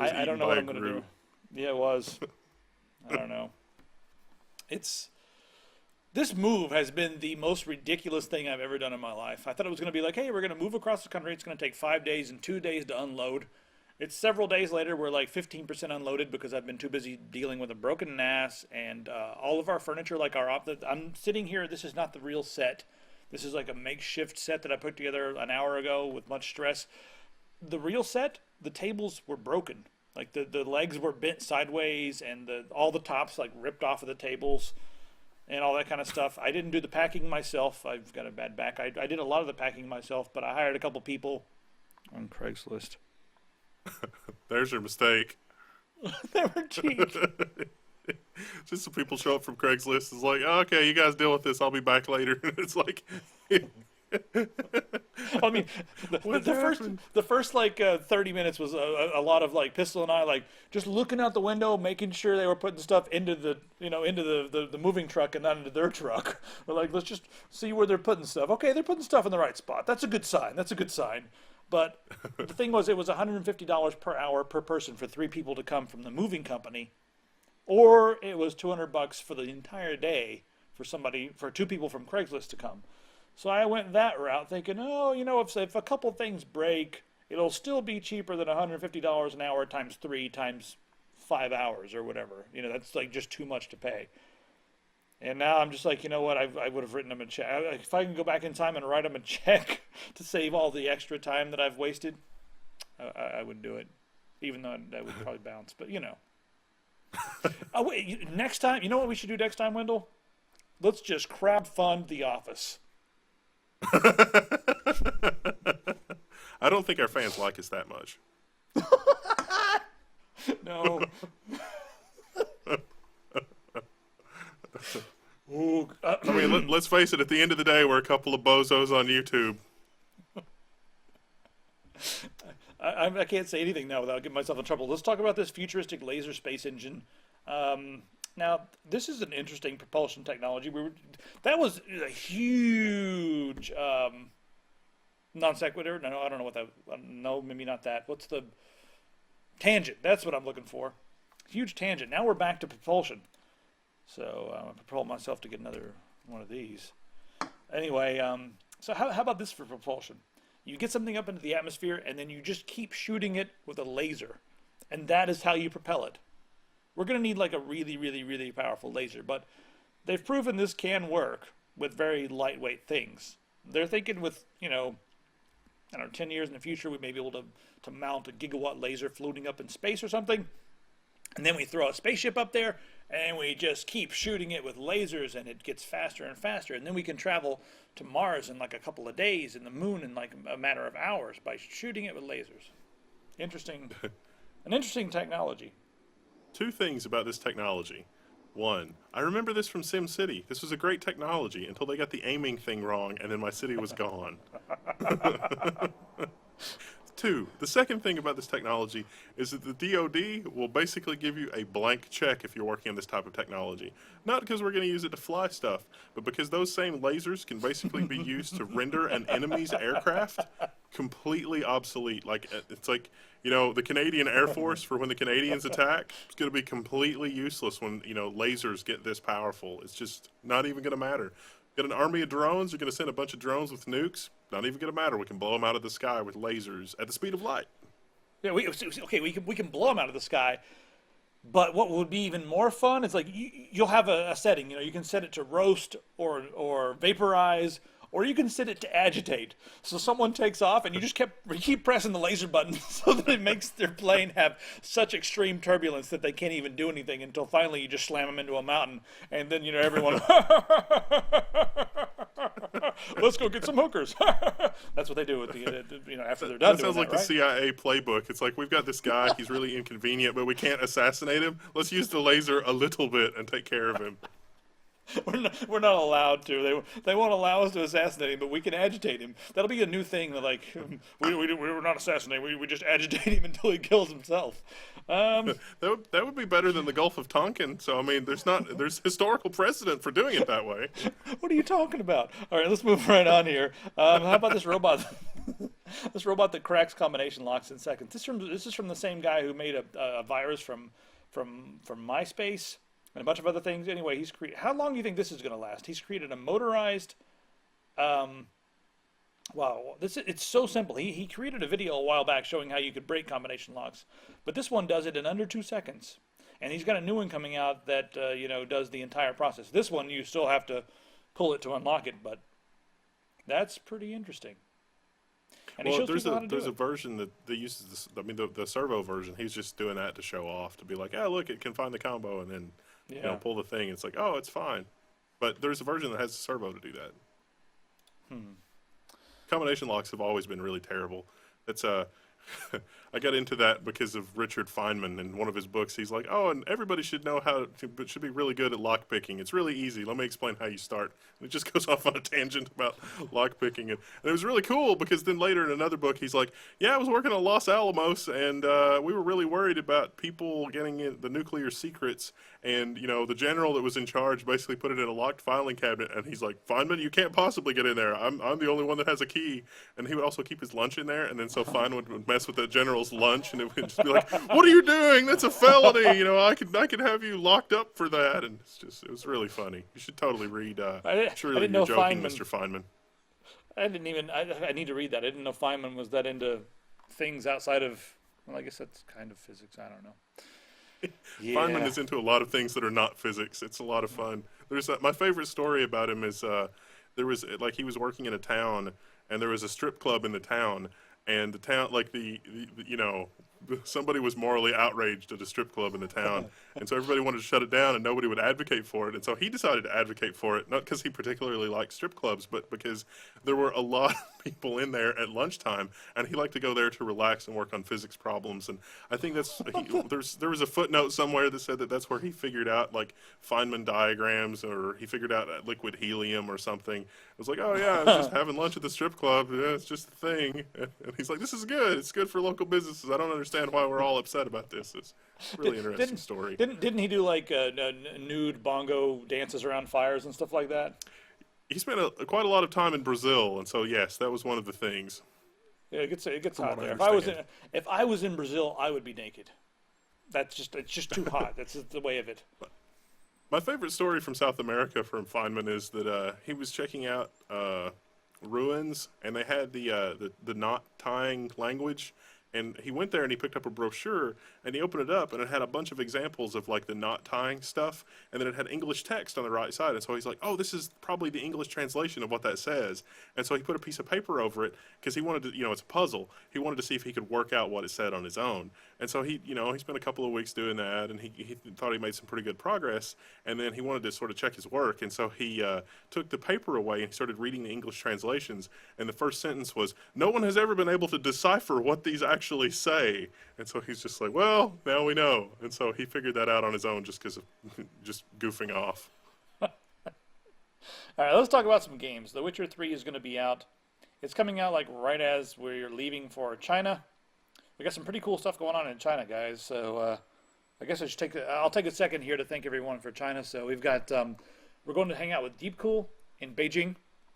I don't know what I'm going to do. Yeah, it was. I don't know. This move has been the most ridiculous thing I've ever done in my life. I thought it was going to be like, hey, we're going to move across the country. It's going to take 5 days and 2 days to unload. It's several days later. We're like 15% unloaded because I've been too busy dealing with a broken NAS and all of our furniture. I'm sitting here. This is not the real set. This is like a makeshift set that I put together an hour ago with much stress. The real set, the tables were broken. Like the legs were bent sideways and all the tops like ripped off of the tables and all that kind of stuff. I didn't do the packing myself. I've got a bad back. I did a lot of the packing myself, but I hired a couple people on Craigslist. There's your mistake. They were cheap. Just so people show up from Craigslist. It's like, oh, okay, you guys deal with this. I'll be back later. It's like, I mean, the first 30 minutes was a lot of like Pistol and I just looking out the window, making sure they were putting stuff into the moving truck and not into their truck. We're like, let's just see where they're putting stuff. Okay, they're putting stuff in the right spot. That's a good sign. But the thing was, it was $150 per hour per person for 3 people to come from the moving company, or it was $200 for the entire day for 2 people from Craigslist to come. So I went that route thinking, if a couple things break, it'll still be cheaper than $150 an hour times 3 times 5 hours or whatever. That's like just too much to pay. And now I'm just like, you know what? I would have written them a check. If I can go back in time and write them a check to save all the extra time that I've wasted, I would do it. Even though that would probably bounce. But, Oh, wait. Next time, you know what we should do next time, Wendell? Let's just crowd fund The Office. I don't think our fans like us that much. No. I mean, let's face it. At the end of the day, we're a couple of bozos on YouTube. I can't say anything now without getting myself in trouble. Let's talk about this futuristic laser space engine. Now, this is an interesting propulsion technology. That was a huge non sequitur. No, I don't know what that. No, maybe not that. What's the tangent? That's what I'm looking for. Huge tangent. Now we're back to propulsion. So I'm gonna propel myself to get another one of these. Anyway, so how about this for propulsion? You get something up into the atmosphere, and then you just keep shooting it with a laser, and that is how you propel it. We're going to need like a really, really, really powerful laser, but they've proven this can work with very lightweight things. They're thinking with, I don't know, 10 years in the future, we may be able to mount a gigawatt laser floating up in space or something, and then we throw a spaceship up there, and we just keep shooting it with lasers, and it gets faster and faster, and then we can travel to Mars in like a couple of days, and the moon in like a matter of hours by shooting it with lasers. Interesting, an interesting technology. Two things about this technology. One, I remember this from SimCity. This was a great technology until they got the aiming thing wrong, and then my city was gone. Two, the second thing about this technology is that the DoD will basically give you a blank check if you're working on this type of technology. Not because we're going to use it to fly stuff, but because those same lasers can basically be used to render an enemy's aircraft completely obsolete. Like, it's like, the Canadian Air Force, for when the Canadians attack, it's going to be completely useless when, lasers get this powerful. It's just not even going to matter. Got an army of drones, you're going to send a bunch of drones with nukes, not even going to matter. We can blow them out of the sky with lasers at the speed of light. Yeah, we can blow them out of the sky, but what would be even more fun is like you'll have a setting. You can set it to roast or vaporize, or you can set it to agitate. So someone takes off, and you keep pressing the laser button so that it makes their plane have such extreme turbulence that they can't even do anything until finally you just slam them into a mountain, and then everyone. Let's go get some hookers. That's what they do with after they're done. That sounds like the CIA playbook. It's like, we've got this guy, he's really inconvenient, but we can't assassinate him. Let's use the laser a little bit and take care of him. We're not allowed to. They won't allow us to assassinate him, but we can agitate him. That'll be a new thing. That we're not assassinating. We just agitate him until he kills himself. That would be better than the Gulf of Tonkin. So I mean, there's historical precedent for doing it that way. What are you talking about? All right, let's move right on here. How about this robot? This robot that cracks combination locks in seconds. This is from the same guy who made a virus from MySpace. And a bunch of other things. Anyway, he's created. How long do you think this is going to last? He's created a motorized. Wow, it's so simple. He created a video a while back showing how you could break combination locks, but this one does it in under 2 seconds. And he's got a new one coming out that does the entire process. This one you still have to pull it to unlock it, but that's pretty interesting. And well, there's a version that uses this. I mean, the servo version. He's just doing that to show off, to be like, oh, look, it can find the combo, and then pull the thing. It's like, oh, it's fine. But there's a version that has a servo to do that. Combination locks have always been really terrible. It's I got into that because of Richard Feynman. In one of his books, he's like, oh, and everybody should know should be really good at lock picking. It's really easy. Let me explain how you start. And it just goes off on a tangent about lock picking. And it was really cool because then later in another book, he's like, yeah, I was working on Los Alamos, and we were really worried about people getting in the nuclear secrets. And, the general that was in charge basically put it in a locked filing cabinet. And he's like, Feynman, you can't possibly get in there. I'm the only one that has a key. And he would also keep his lunch in there. And then so Feynman would mess with the general's lunch, and it would just be like, what are you doing? That's a felony. I could have you locked up for that. And it was really funny. You should totally read Surely You're Joking, Mr. Feynman. I need to read that. I didn't know Feynman was that into things outside of, well, I guess that's kind of physics. I don't know. Yeah. Feynman is into a lot of things that are not physics. It's a lot of fun. There's my favorite story about him is he was working in a town, and there was a strip club in the town, and the town, like somebody was morally outraged at a strip club in the town, and so everybody wanted to shut it down, and nobody would advocate for it, and so he decided to advocate for it, not because he particularly liked strip clubs, but because there were a lot of people in there at lunchtime, and he liked to go there to relax and work on physics problems, and I think there was a footnote somewhere that said that's where he figured out like Feynman diagrams, or he figured out liquid helium or something. It was like, oh yeah, I was just having lunch at the strip club. Yeah, it's just a thing. And he's like, this is good. It's good for local businesses. I don't understand why we're all upset about this. It's a really interesting story. Didn't he do like nude bongo dances around fires and stuff like that? He spent quite a lot of time in Brazil, and so yes, that was one of the things. Yeah, it gets hot there. If I was in Brazil, I would be naked. It's just too hot. That's just the way of it. My favorite story from South America from Feynman is that he was checking out ruins, and they had the knot tying language. And he went there and he picked up a brochure and he opened it up and it had a bunch of examples of like the knot tying stuff, and then it had English text on the right side. And so he's like, "Oh, this is probably the English translation of what that says." And so he put a piece of paper over it because he wanted to, it's a puzzle. He wanted to see if he could work out what it said on his own. And so he spent a couple of weeks doing that, and he thought he made some pretty good progress. And then he wanted to sort of check his work, and so he took the paper away and he started reading the English translations. And the first sentence was, "No one has ever been able to decipher what these actually say." And so he's just like, "Well, now we know." And so he figured that out on his own just because of just goofing off. All right, let's talk about some games. The Witcher 3 is going to be out. It's coming out like right as we're leaving for China. We got some pretty cool stuff going on in China, guys. So I guess I'll take a second here to thank everyone for China. So we've got we're going to hang out with Deepcool in Beijing,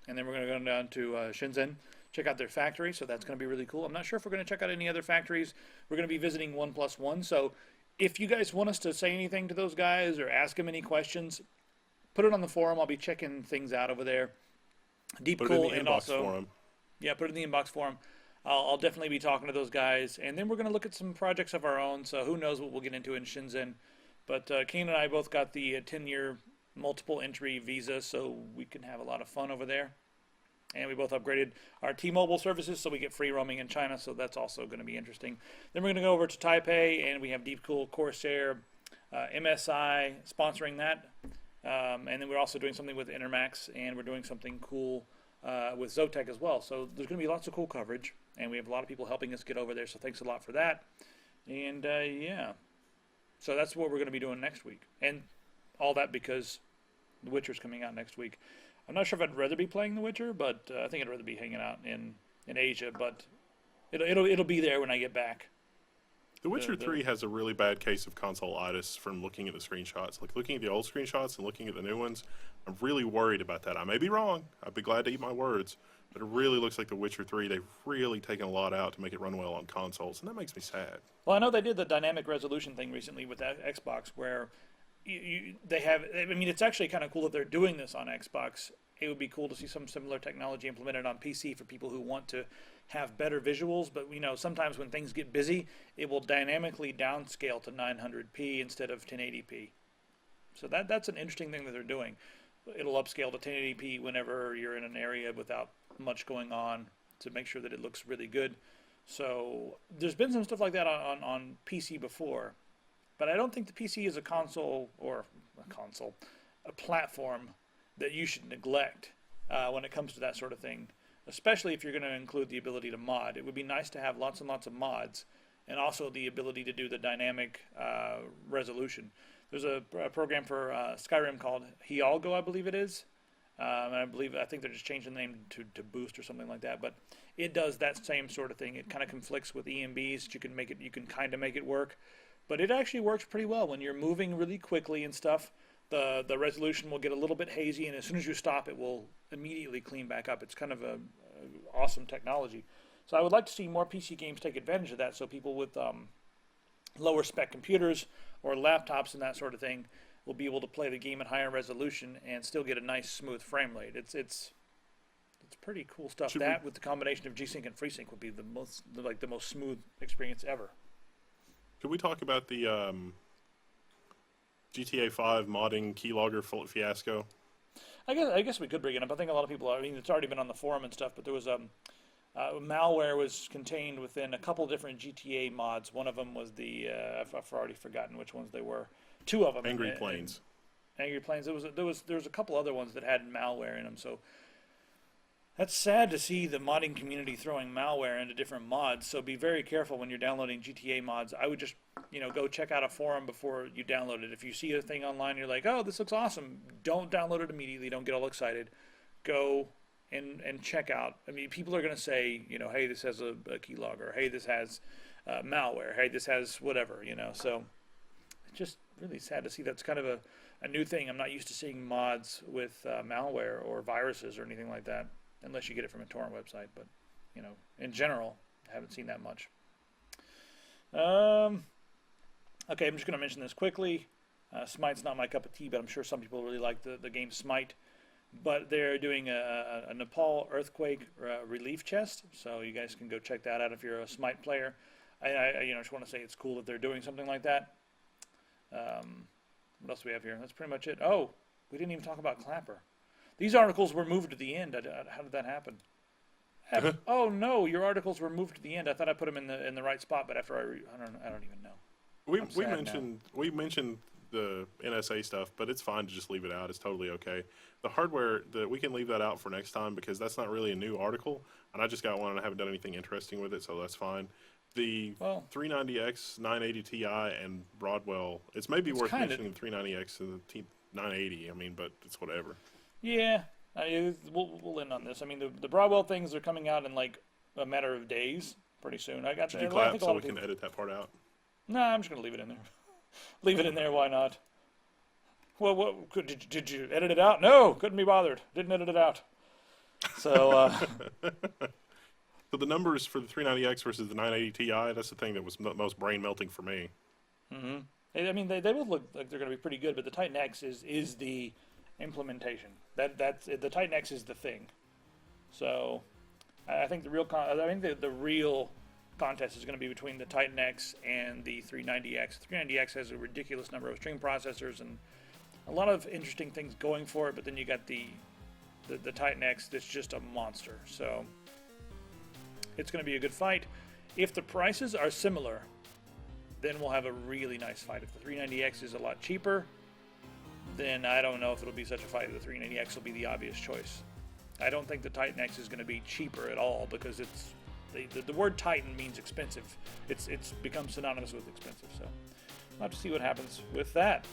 and then we're going to go down to Shenzhen, check out their factory. So that's going to be really cool. I'm not sure if we're going to check out any other factories. We're going to be visiting 1+1. So if you guys want us to say anything to those guys or ask them any questions, put it on the forum. I'll be checking things out over there. Deepcool and also forum. Yeah, put it in the inbox forum. I'll definitely be talking to those guys, and then we're going to look at some projects of our own. So who knows what we'll get into in Shenzhen. But Kane and I both got the 10-year multiple entry visa, so we can have a lot of fun over there. And we both upgraded our T-Mobile services, so we get free roaming in China. So that's also going to be interesting. Then we're going to go over to Taipei, and we have Deepcool, Corsair, MSI sponsoring that. And then we're also doing something with Intermax, and we're doing something cool with Zotac as well. So there's going to be lots of cool coverage, and we have a lot of people helping us get over there. So thanks a lot for that. And yeah, so that's what we're going to be doing next week, and all that because The Witcher's coming out next week. I'm not sure if I'd rather be playing The Witcher, but I think I'd rather be hanging out in Asia. But it'll be there when I get back. The Witcher 3 has a really bad case of console-itis from looking at the screenshots. Like, looking at the old screenshots and looking at the new ones, I'm really worried about that. I may be wrong. I'd be glad to eat my words. But it really looks like The Witcher 3, they've really taken a lot out to make it run well on consoles, and that makes me sad. Well, I know they did the dynamic resolution thing recently with that Xbox where they have, I mean, it's actually kind of cool that they're doing this on Xbox. It would be cool to see some similar technology implemented on PC for people who want to have better visuals, but sometimes when things get busy, it will dynamically downscale to 900p instead of 1080p. So that's an interesting thing that they're doing. It'll upscale to 1080p whenever you're in an area without much going on to make sure that it looks really good. So there's been some stuff like that on PC before, but I don't think the PC is a platform that you should neglect when it comes to that sort of thing, especially if you're going to include the ability to mod. It would be nice to have lots and lots of mods and also the ability to do the dynamic resolution. There's a program for Skyrim called Hidalgo, I believe it is. And I think they're just changing the name to Boost or something like that. But it does that same sort of thing. It kind of conflicts with EMBs. You can kind of make it work. But it actually works pretty well when you're moving really quickly and stuff. The resolution will get a little bit hazy, and as soon as you stop, it will immediately clean back up. It's kind of a awesome technology. So I would like to see more PC games take advantage of that, so people with lower spec computers or laptops and that sort of thing will be able to play the game at higher resolution and still get a nice smooth frame rate. It's pretty cool stuff. With the combination of G-Sync and FreeSync would be the most smooth experience ever. Could we talk about the GTA 5 modding keylogger fiasco? I guess we could bring it up. I think a lot of people are. I mean, it's already been on the forum and stuff, but there was malware was contained within a couple different GTA mods. One of them was I've already forgotten which ones they were. Two of them. Angry Planes. Angry Planes. There was a couple other ones that had malware in them. So that's sad to see the modding community throwing malware into different mods. So be very careful when you're downloading GTA mods. I would just go check out a forum before you download it. If you see a thing online, you're like, oh, this looks awesome. Don't download it immediately. Don't get all excited. Go and check out. I mean, people are going to say, hey, this has a keylogger. Hey, this has malware. Hey, this has whatever. So it's just really sad to see that's kind of a new thing. I'm not used to seeing mods with malware or viruses or anything like that, unless you get it from a torrent website. But in general, I haven't seen that much. Okay, I'm just going to mention this quickly. Smite's not my cup of tea, but I'm sure some people really like the game Smite. But they're doing a Nepal earthquake relief chest, so you guys can go check that out if you're a Smite player. I just want to say it's cool that they're doing something like that. What else do we have here? That's pretty much it. Oh, we didn't even talk about Clapper. These articles were moved to the end. How did that happen? Oh no, your articles were moved to the end. I thought I put them in the right spot, but after I don't even know. We mentioned the NSA stuff, but it's fine to just leave it out. It's totally okay. The hardware, we can leave that out for next time because that's not really a new article, and I just got one and I haven't done anything interesting with it, so that's fine. The 390X, 980 Ti, and Broadwell, it's maybe worth mentioning the 390X and the 980. I mean, but it's whatever. Yeah, we'll end on this. I mean, the Broadwell things are coming out in like a matter of days, pretty soon. Should you clap so we can edit that part out? No, I'm just gonna leave it in there. Leave it in there. Why not? Well, did you edit it out? No, couldn't be bothered. Didn't edit it out. So. So the numbers for the 390X versus the 980 Ti, that's the thing that was most brain melting for me. Mm-hmm. I mean, they both look like they're going to be pretty good, but the Titan X is the implementation. That's the Titan X is the thing. So I think the real contest is going to be between the Titan X and the 390X. The 390X has a ridiculous number of stream processors and a lot of interesting things going for it, but then you got the Titan X that's just a monster. So it's going to be a good fight. If the prices are similar, then we'll have a really nice fight. If the 390X is a lot cheaper, then I don't know if it'll be such a fight. The 390X will be the obvious choice. I don't think the Titan X is going to be cheaper at all because it's the word Titan means expensive. It's become synonymous with expensive. So we'll have to see what happens with that.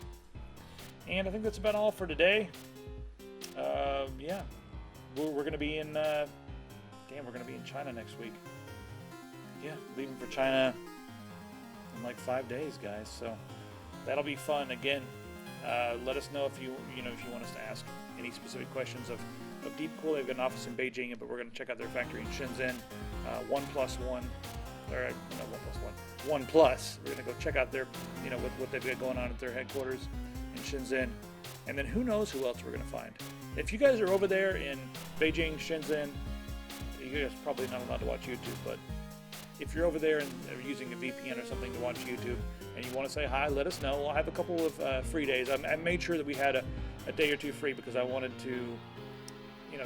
And I think that's about all for today. Yeah, we're going to be in. We're going to be in China next week. Yeah, leaving for China in like 5 days, guys. So that'll be fun. Again, let us know if you want us to ask any specific questions of Deepcool. They've got an office in Beijing, but we're going to check out their factory in Shenzhen. OnePlus. We're going to go check out their, what they've got going on at their headquarters in Shenzhen. And then who knows who else we're going to find. If you guys are over there in Beijing, Shenzhen, you guys are probably not allowed to watch YouTube, but if you're over there and are using a VPN or something to watch YouTube and you want to say hi, let us know. I'll have a couple of free days. I made sure that we had a day or two free because I wanted to,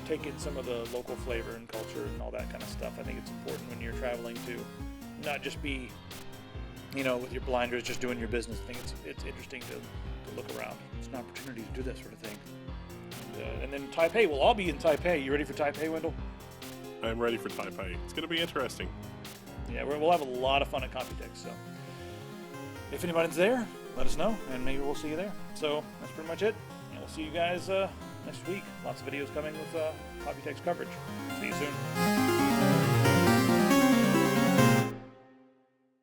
take in some of the local flavor and culture and all that kind of stuff. I think it's important when you're traveling to not just be, with your blinders just doing your business. I think it's interesting to look around. It's an opportunity to do that sort of thing. And then Taipei, we'll all be in Taipei. You ready for Taipei, Wendell? I'm ready for Taipei. It's going to be interesting. Yeah, we'll have a lot of fun at Computex. So if anybody's there, let us know, and maybe we'll see you there. So that's pretty much it. And we'll see you guys next week. Lots of videos coming with Computex coverage. See you soon.